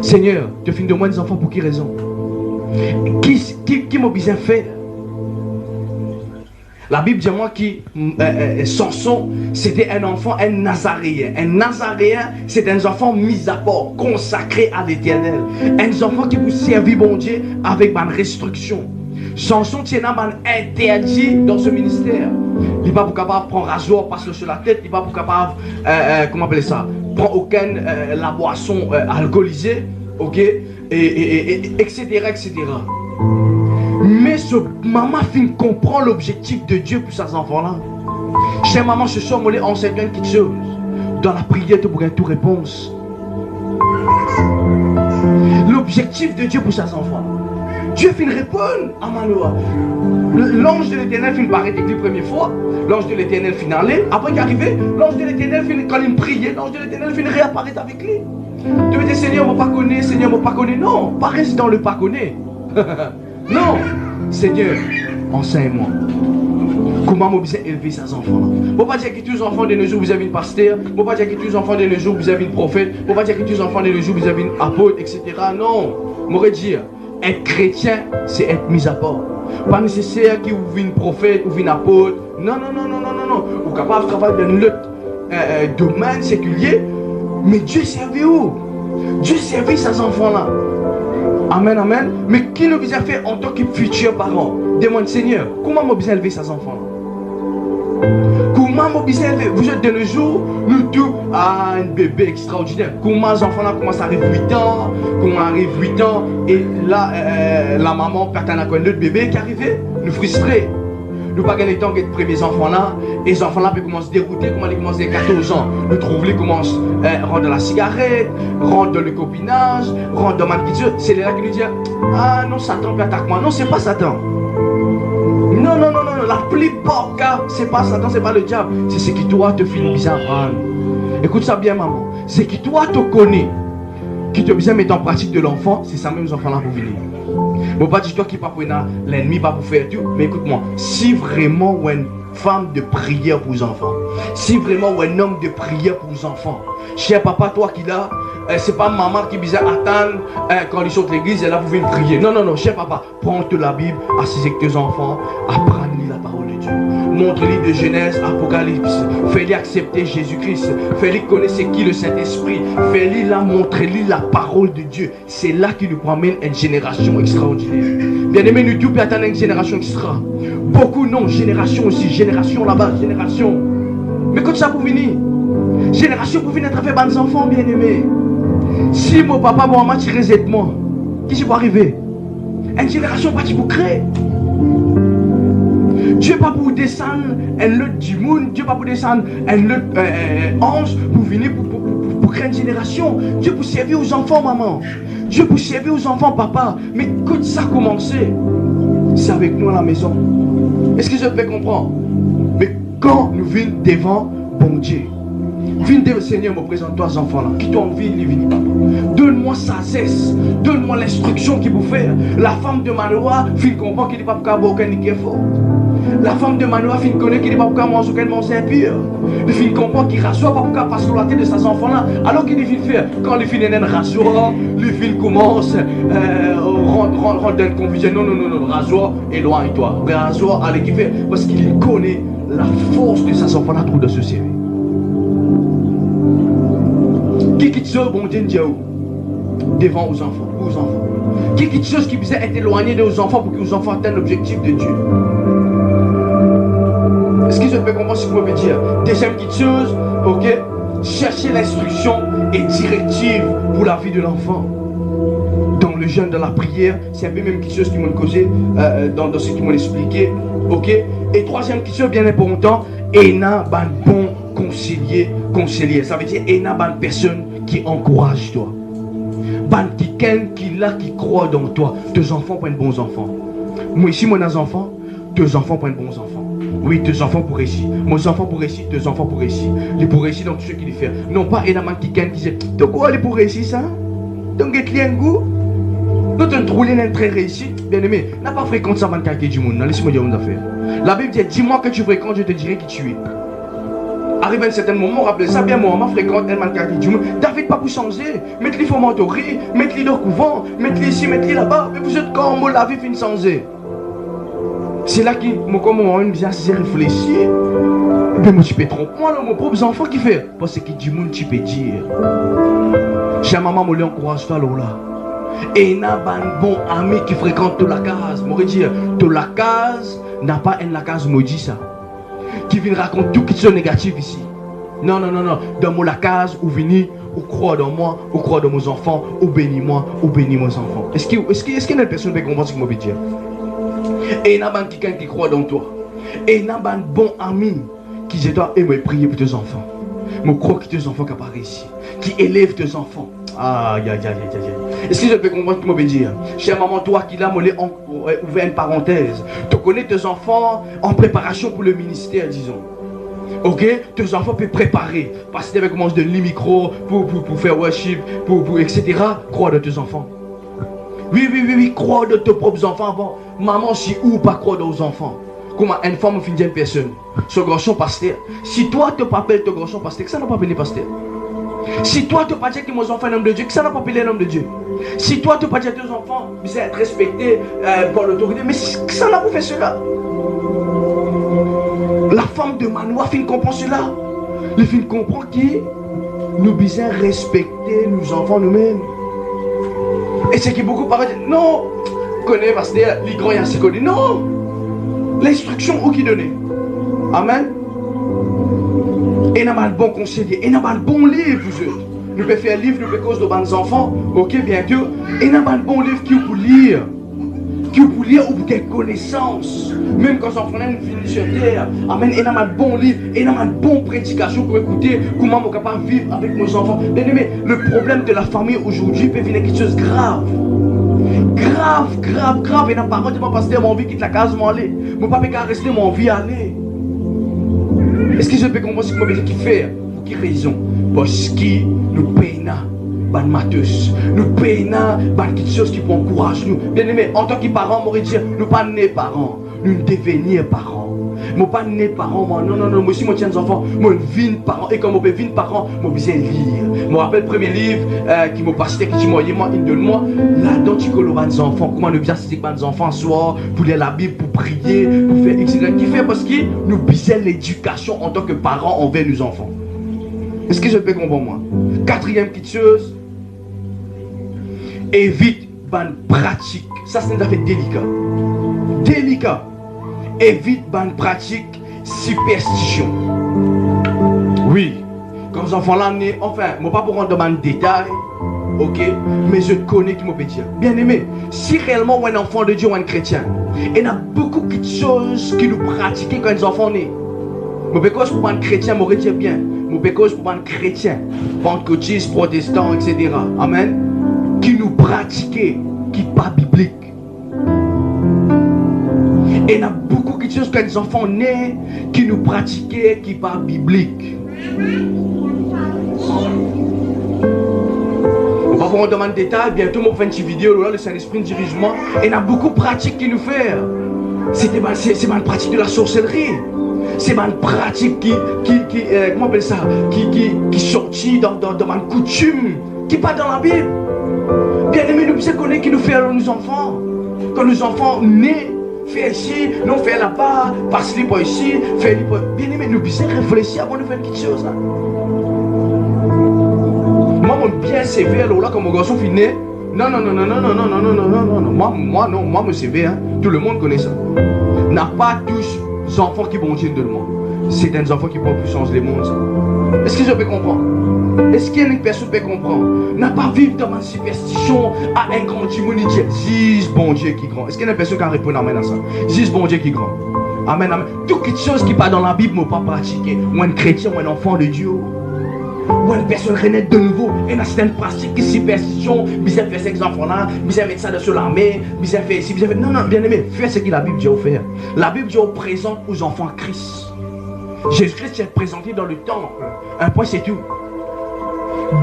Seigneur, tu finis de moi des enfants pour quelle raison? Qui m'a bien fait? La Bible dit moi que Samson, c'était un enfant, un Nazaréen. Un Nazaréen, c'est un enfant mis à part, consacré à l'Éternel. Un enfant qui vous servit, bon Dieu, avec une restriction. Samson tient un interdit dans ce ministère. Il n'est pas capable de prendre rasoir, passer sur la tête. Il n'est pas capable, comment appeler ça, prendre aucune la boisson alcoolisée, ok, etc., etc. Mais ce maman fin comprend l'objectif de Dieu pour ses enfants-là. Chère maman, ce soir, je enseigne quelque chose. Dans la prière, tu pourrais tout réponse. L'objectif de Dieu pour ses enfants. Dieu fin répondre à Manoah. L'ange de l'Éternel fin paraître la première fois. L'ange de l'Éternel fin aller. Après qu'il est arrivé, l'ange de l'Éternel fin, quand il priait, l'ange de l'Éternel fin réapparaître avec lui. Tu veux dire, Seigneur, je ne pas connaître, Seigneur, je ne pas connaître. Non, pas rester dans le pas connaître. Non, Seigneur, enseigne-moi. Comment vous élever ces enfants-là? Il ne faut pas dire que tous les enfants de nos jours vous avez une pasteur. Il ne faut pas dire que tous les enfants de nos jours vous avez une prophète. Il ne faut pas dire que tous les enfants de nos jours vous avez une apôtre, etc. Non, je voudrais dire, être chrétien, c'est être mis à part. Pas nécessaire que vous une prophète ou une apôtre. Non, non, non, non, non, non, non. Vous êtes capable de travailler dans notre domaine séculier. Mais Dieu servait où? Dieu servait ces enfants-là. Amen, amen. Mais qui nous a fait en tant que futurs parents? Demande Seigneur, comment vous besoin élever ces enfants-là? Comment vous besoin élever? Vous êtes de nos jours, nous tous, un bébé extraordinaire. Comment les enfants-là commencent à arriver 8 ans? Comment arrive 8 ans? Et là, la maman perd un autre bébé qui arrivait, nous frustrer. Nous pas gagner le temps que les premiers enfants-là, et les enfants-là peuvent commencer à dérouter, comment ils commencent à 14 ans. Nous trouvons les commencent à rendre la cigarette, rendre dans le copinage, rendre dans ma culture. C'est là qui nous dit, ah non, Satan peut attaquer moi. Non, c'est pas Satan. Non, non, non, non, la plupart cas, c'est pas Satan, c'est pas le diable. C'est ce qui toi te fait bizarre. Écoute ça bien, maman. C'est qui toi te connais, qui te besoin mettre en pratique de l'enfant, c'est ça même les enfants-là pour venir. Bon, pas dis-toi qui pas pour l'ennemi, pas pour faire tout. Mais écoute-moi, si vraiment une femme de prière pour les enfants, si vraiment un homme de prière pour les enfants, cher papa, toi qui là, c'est pas maman qui vient attendre quand ils sont à l'église et là vous venez prier. Non, non, non, cher papa, prends la Bible, assise avec tes enfants, apprends-lui la parole de Dieu. Montre-lui de Genèse, Apocalypse. Fais-lui accepter Jésus-Christ. Fais-lui connaître qui le Saint-Esprit. Fais-lui là, montre-lui la parole de Dieu. C'est là qu'il nous promène une génération extraordinaire. Bien-aimé, nous tous attendons une génération extra. Beaucoup non, génération aussi, génération là-bas, génération. Mais quand ça pour venir, génération pour venir à travers des enfants, bien-aimés. Si mon papa, mon maman, tu résètes moi, qu'est-ce qui va arriver? Une génération partie pour créer. Dieu pas pour descendre un lot du monde, Dieu pas pour descendre un lot ange pour venir pour créer une génération. Dieu pour servir aux enfants, maman. Dieu pour servir aux enfants, papa. Mais quand ça a commencé, c'est avec nous à la maison. Est-ce que je peux comprendre? Mais quand nous venons devant bon Dieu, viens devant le Seigneur, me présente-toi aux enfants là. Qui t'ont envie de venir, papa. Donne-moi sagesse, donne-moi l'instruction qu'il faut faire. La femme de Manoah, fin comprend qu'il n'est pas pour aucun fort. La femme de Manoah, fin connaît qu'il n'est pas pour manger aucun manger impur. Le fin comprend qu'il rassoit pas pour passer sur la tête de ses enfants là. Alors qu'il est faire, quand le fin est un rassoir, le fin commence rendre une confusion. Non, rassoir, éloigne-toi. Rassoir, allez qu'il fait, parce qu'il connaît la force de ses enfants là trop de ce service. Qui quitte ce bon Dieu devant aux enfants, Qui quitte chose qui puisse être éloigné de aux enfants pour que les enfants atteignent l'objectif de Dieu. Est-ce que je peux comprendre ce que vous pouvez dire? Deuxième petite chose, ok, chercher l'instruction et directive pour la vie de l'enfant. Dans le jeûne, dans la prière, c'est un peu même quelque chose qui m'ont causé dans ce qu'ils m'ont expliqué, ok. Et troisième petite chose bien important, Ena ban bon conseiller. Ça veut dire Ena ban personne qui encourage toi. Ban quelqu'un qui croit dans toi. Tes enfants prennent bons enfants. Moi ici, mon enfant, tes enfants prennent bons enfants. Oui, tes enfants pour réussir. Mes enfants pour réussir, tes enfants pour réussir. Les pour réussir dans tout ce qu'ils font. Non pas Ena ban quelqu'un qui dit, de quoi aller pour réussir ça? Donc il y a un goût. Nous te trouvons très réussi, bien aimé. N'a pas fréquenté ça, man, quelqu'un du monde. Laisse-moi dire une affaire. La Bible dit, dis-moi que tu fréquentes, je te dirai qui tu es. Arrive à un certain moment, rappelez ça bien, moi, fréquente un man quelqu'un du monde. David pas pour changer. Mettez-les formanterie, mettez-les dans le couvent, mettez-les ici, mettez-les là-bas. Mais vous êtes quand la vie finit changer. C'est là que moi, bien assez réfléchi. Mais moi, tu peux tromper. Moi, mon propre enfant qui fait. Parce que du monde, tu peux dire. Chez maman, moi, encourage toi là. Et n'a pas un bon ami qui fréquente toute la case. Moi, dire, toute la case n'a pas une la case maudit ça. Qui vient raconter tout qui est négatif ici. Non. Dans mon la case, ou venir, ou croire dans moi, ou croire dans mes enfants, ou bénis-moi, ou bénis mes enfants. Est-ce qu'il y a une personne qui comprend ce que je veux dire? Et n'a pas quelqu'un qui croit dans toi. Et n'a pas un bon ami qui dit toi, et moi prier pour tes enfants. Moi crois que tes enfants qui apparaissent ici. Qui élèvent tes enfants. Aïe. Est-ce que je peux comprendre ce que je veux dire? Chère maman, toi qui l'as ouvert une parenthèse. Tu connais tes enfants en préparation pour le ministère, disons. Ok? Tes enfants peuvent préparer. Passer avec moi de micro pour faire worship, etc. Crois de tes enfants. Oui, crois de tes propres enfants avant. Maman, si ou pas croire aux enfants. Comment une femme finit une personne. Ce grand pasteur. Si toi tu appelles ton grand pasteur, que ça n'a pas appelé pasteur. Si toi tu ne pas dire que mon enfant est un homme de Dieu, que ça n'a pas appelé un homme de Dieu. Si toi tu ne pas dire que tes enfants doivent être respectés par l'autorité, mais que ça n'a pas fait cela. La femme de Manoah fin comprend cela. Le fin comprend que nous devons respecter nos enfants nous-mêmes. Et c'est qui beaucoup parlent, non, connaît pasteur, les grands y connu. Non, l'instruction où qui donnait. Amen. Et n'a pas le bon conseiller, et n'a pas le bon livre, vous autres. Nous pouvons faire un livre, nous pouvons cause de bons enfants, ok, bien sûr. Et n'a pas le bon livre qui vous lire. Qui vous lire ou pour quelle connaissance. Même quand j'en prenais une finit sur terre. Amen. Et n'a pas le bon livre, et n'a pas le bon prédication pour écouter comment on est capable de vivre avec nos enfants. Bien aimé, le problème de la famille aujourd'hui peut venir quelque chose de grave. Grave. Et n'a pas rendu mon pasteur, mon vie quitte la case, mon aller. Mon papa peut rester, mon vie aller. Est-ce que je peux comprendre ce que je veux dire? Faire? Pour quelle raison? Parce que nous payons ban matos. Nous payons quelque chose qui peut encourager nous. Bien aimé, en tant que parents, on pourrait dire, nous ne sommes pas nés parents. Nous devenir parents. Moi pas né parent, moi. Non, non, non. Moi aussi, moi tiens des enfants. Moi, une parent. Et comme moi, une parent, moi, je lire. Je me rappelle le premier livre qui m'a passé, qui dit, moi, il donne-moi. Là-dedans, tu colores des enfants. Comment ne bien c'est pas des enfants, soit pour lire la Bible, pour prier, pour faire etc. Qui fait parce que nous bisons l'éducation en tant que parents envers nos enfants. Est-ce que je peux comprendre, moi? Quatrième petite chose, évite bonne pratique. Ça, c'est une affaire délicat. Délicat. Évite bonne pratique, superstition. Oui, comme les enfants là, enfin, je ne vais pas pour rentrer dans le détail, ok, mais je connais qui m'obéit. Bien aimé, si réellement un enfant de Dieu ou un chrétien, il y a beaucoup de choses qui nous pratiquent quand les enfants nés. Je ne cause pour un chrétien, je dire bien. Je cause pour un chrétien, pentecôtiste, protestant, etc. Amen. Qui nous pratiquent, qui n'est pas biblique. Et il y a beaucoup de choses que les enfants nés qui nous pratiquent, qui n'est pas biblique. On va voir dans le détail, bientôt on va faire une petite vidéo, là, le Saint-Esprit de dirigement. Et il y a beaucoup de pratiques qui nous font. C'est une pratique de la sorcellerie. C'est une pratique comment on appelle ça, qui sortit dans ma coutume, qui pas dans la Bible. Bien aimé, nous savons qui nous fait à nos enfants. Quand nos enfants nés, fait ici, nous fait là-bas, passe-les pas ici, fait-les pas. Bien aimé, nous devons réfléchir avant de faire quelque chose. Hein. Moi, je bien sévère là, comme mon garçon finit. Non. Moi, je sévère. Hein. Tout le monde connaît ça. N'a pas tous les enfants qui vont dire de moi. C'est des enfants qui peuvent plus changer le monde. Est-ce que je peux comprendre? Est-ce qu'il y a une personne qui peut comprendre? N'a pas vivre dans ma superstition à un grand Dieu. Dis bon Dieu qui grand. Est-ce qu'il y a une personne qui a répondu amen à ça? Dis bon Dieu qui grand. Amen, amen. Toutes les choses qui pas dans la Bible, ne pas pratiquer. Ou un chrétien, ou un enfant de Dieu. Ou une personne renaître de nouveau. Et dans certaines pratiques, superstition, bizarre faire ces enfants-là, bizarre mettre ça dans l'armée, bizarre faire ici, bizarre faire. Non, bien aimé, fais ce que la Bible dit au faire. La Bible dit présente aux enfants Christ. Jésus-Christ est présenté dans le temple. Un point, c'est tout.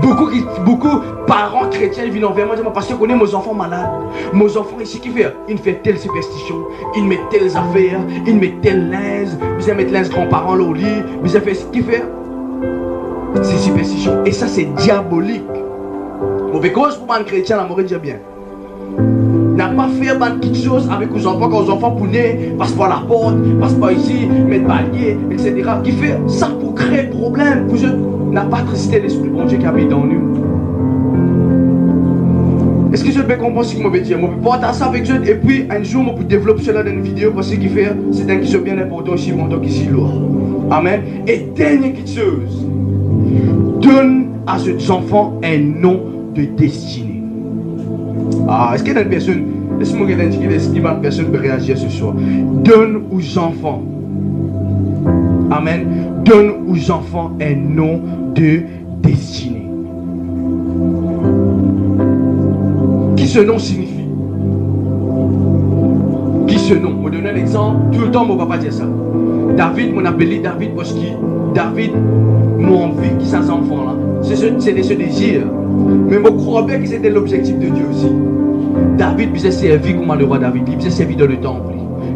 Beaucoup de parents chrétiens viennent envers moi parce qu'ils connaissent mes enfants malades. Mes enfants ici qui font, ils font telle superstition, ils mettent telles affaires, ils mettent telle linge, ils mettent linge grands-parents là au lit, ils font ce qu'ils font. C'est superstition. Et ça, c'est diabolique. Mauvais cause pour un chrétien, la mort dit bien. N'a pas fait quelque chose avec les enfants quand les enfants pounaient, passe par la porte, passe par ici, mettre palier, etc. Qui fait ça pour créer problème. Vous n'a pas trusté l'esprit bon Dieu qui habite dans nous. Est-ce que je peux comprendre ce que je veux dire? Je peux porter ça avec eux et puis un jour je peux développer cela dans une vidéo parce qu'il fait c'est un qui est bien important ici, mon temps ici lourd. Amen. Et dernière chose, donne à ces enfants un nom de destinée. Ah, est-ce qu'il y a une personne, laisse-moi indiquer est-ce qu'il y a une personne qui peut réagir ce soir? Donne aux enfants. Amen. Donne aux enfants un nom de destinée. Qui ce nom signifie? Qui ce nom? Je vais donner un exemple. Tout le temps, mon papa dit ça. David, mon appelé David parce que David, mon envie qui s'en enfant là. C'est ce désir. Mais je crois bien que c'était l'objectif de Dieu aussi. David faisait servir comme le roi David. Il faisait servir dans le temple.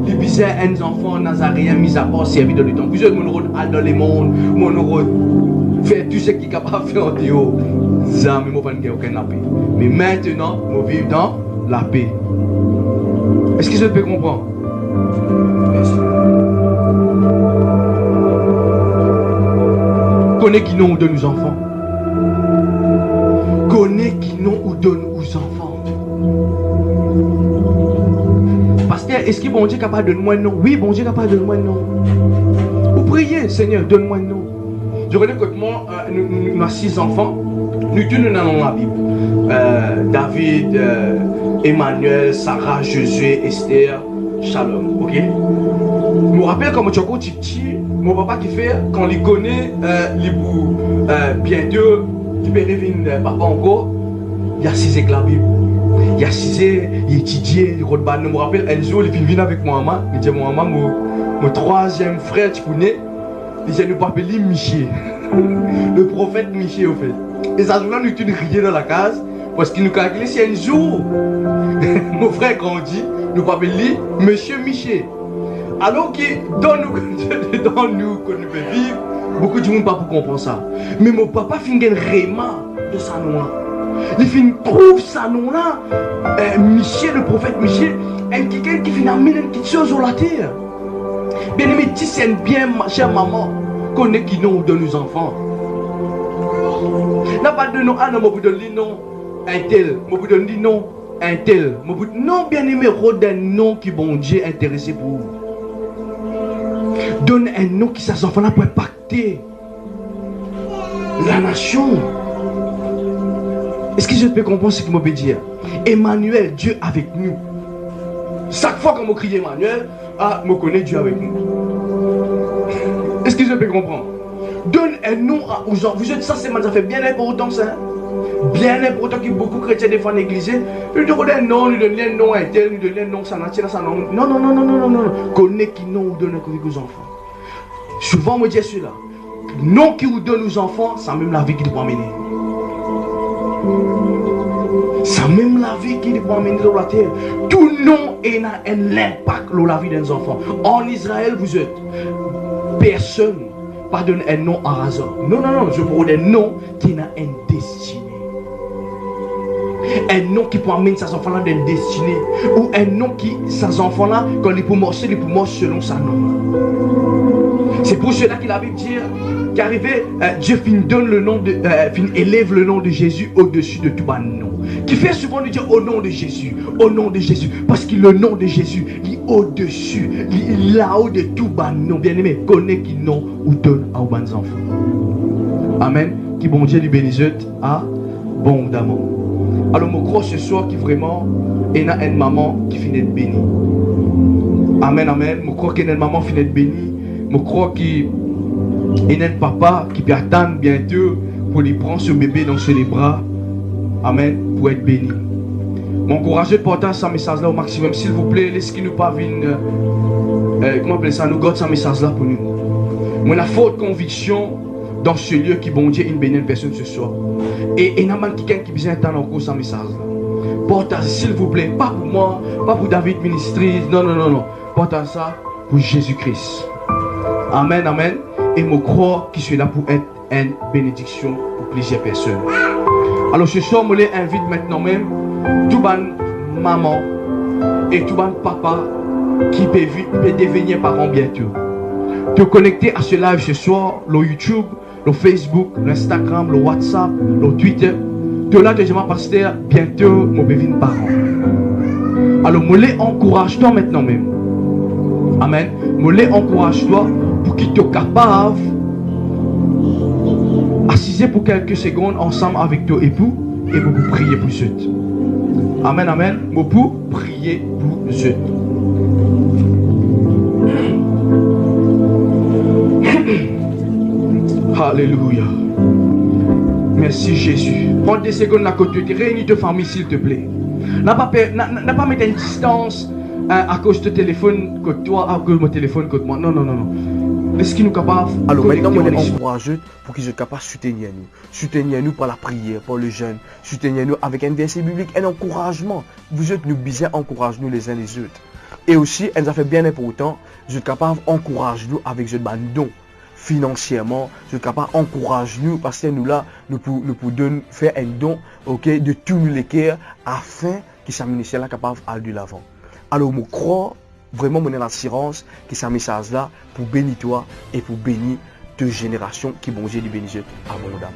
Il faisait un enfant nazaréen mis à part servir dans le temple. Plusieurs mon rôle dans le monde, mon rôle faire tout ce qu'il est capable de faire en dehors. Ça, mais je n'ai aucune paix. Mais maintenant, je vis dans la paix. Est-ce que je peux comprendre? Merci. Connais qui nous donne aux enfants. Connais qui nous donne aux enfants. Pasteur, est-ce que bon Dieu est capable de donner moi un nom? Oui, bon Dieu est capable de donner moi un nom. Vous priez, Seigneur, donne-moi un nom. Je connais que moi, nous avons 6 enfants. Nous tenons dans la Bible. David, Emmanuel, Sarah, Josué, Esther, Shalom. Ok? Je me rappelle quand je suis petit, mon papa qui fait, quand il connaît les bouts, bientôt, tu peux revenir papa encore, il a 6 avec la Bible. Il a 6 ans, il étudiait, il roule. Je me rappelle, un jour, il vient avec moi, il dit mon maman, mon 3e frère, tu connais, il dit nous appeler Miché. Le prophète Miché, au fait. Et ça, jour-là, nous tous rions dans la case, parce qu'il nous calculait si un jour, mon frère grandit, nous appelons Monsieur Miché. Alors que dans nous qu'on peut vivre, beaucoup de monde pas pour comprendre ça. Mais mon papa finit vraiment de sa nom là. Il finit prouve sa nom là. Michel, le prophète Michel, est quelqu'un qui finit amener une petite chose sur la terre. Bien aimé, tu sais bien, ma chère maman, qu'on est qui nous de nos enfants. N'a pas de nom, ah non, moi vous donne non, un tel, moi vous donne non, un tel. Non, bien aimé, rôde un nom qui bon Dieu intéressé pour vous. Donne un nom qui ces enfants-là pour impacter la nation. Est-ce que je peux comprendre ce que je peux dire? Emmanuel, Dieu avec nous. Chaque fois qu'on me crie Emmanuel, ah, je connais Dieu avec nous. Est-ce que je peux comprendre? Donne un nom aux gens. Vous êtes ça, ça fait bien important ça. Bien important que beaucoup de chrétiens défendent l'église. Nous donnons un nom, nous donnons un nom à tel, nous donnons un nom, ça n'a pas nom. Non, non, non, non, non, non, non. Connais qui nom vous donne aux enfants. Souvent, moi, je dis celui-là. Nom qui vous donne aux enfants, c'est même la vie qu'il doit mener. C'est même la vie qu'il doit mener dans la terre. Tout nom a un impact sur la vie des enfants. En Israël, vous êtes personne. Pas donner un nom à hasard. Non, non, non. Je vous donne un nom qui a une destinée. Un nom qui peut amener ces enfants-là d'une destinée. Ou un nom qui, ces enfants-là, quand ils peuvent marcher selon sa nom. C'est pour cela que la Bible dit qu'arrivé, Dieu donne le nom de, élève le nom de Jésus au-dessus de tout nom. Qui fait souvent de dire au nom de Jésus, au nom de Jésus. Parce que le nom de Jésus, il est au-dessus, il est là-haut de tout nom. Bien aimé, connaît qui nom ou donne à vos enfants. Amen. Qui bon Dieu lui bénisse abondamment. Alors, je crois ce soir qui vraiment est une maman qui finit d'être bénie. Amen, amen. Je crois qu'il y a une maman qui finit d'être bénie. Je crois qu'il y a un papa qui peut attendre bientôt pour lui prendre ce bébé dans ses bras. Amen. Pour être béni. M'encouragez de porter ce message-là au maximum. S'il vous plaît, laissez-nous pas venir. Comment appelle ça? Nous gardons ce message-là pour nous. Moi, la forte conviction dans ce lieu qui bon Dieu une bénie personne ce soir. Et il y a quelqu'un qui besoin d'entendre encore ce message-là. Portez, s'il vous plaît, pas pour moi, pas pour David Ministries. Non, non, non, non. Portez ça pour Jésus-Christ. Amen, amen. Et je crois qu'il soit là pour être une bénédiction pour plusieurs personnes. Alors ce soir, je l'invite maintenant même tout le maman et tout le papa qui peut devenir parents bientôt. Te connecter à ce live ce soir, le YouTube, le Facebook, l'Instagram, le WhatsApp, le Twitter. De là, je pasteur, bientôt, je vais devenir parent. Alors je l'encourage toi maintenant même. Amen. Je l'encourage toi pour qu'il soit capable d'assister pour quelques secondes ensemble avec ton époux et pour prier pour eux. Amen, amen. Pour prier pour eux. Alléluia. Merci Jésus. Prends des secondes à côté de toi. Réunis ta famille s'il te plaît. N'a pas mettre une distance à cause de téléphone que toi, à cause de mon téléphone que moi. Non, non, non, non. Est-ce qu'il nous capable? Alors maintenant, on est encourageux pour qu'ils soient capables de soutenir nous. Soutenir nous par la prière, par le jeûne. Soutenir nous avec un verset biblique, un encouragement. Vous êtes nous bien, encourage nous les uns les autres. Et aussi, elle nous a fait bien important, vous êtes capables d'encourager nous avec ce don. Financièrement, vous êtes capables d'encourager nous parce que nous là, nous pouvons faire un don, ok, de tous les cœurs afin que ce ministère là capable d'aller de l'avant. Alors, je crois vraiment mon assurance que ce message là pour bénir toi et pour bénir deux générations qui bon Dieu bénisse abondamment.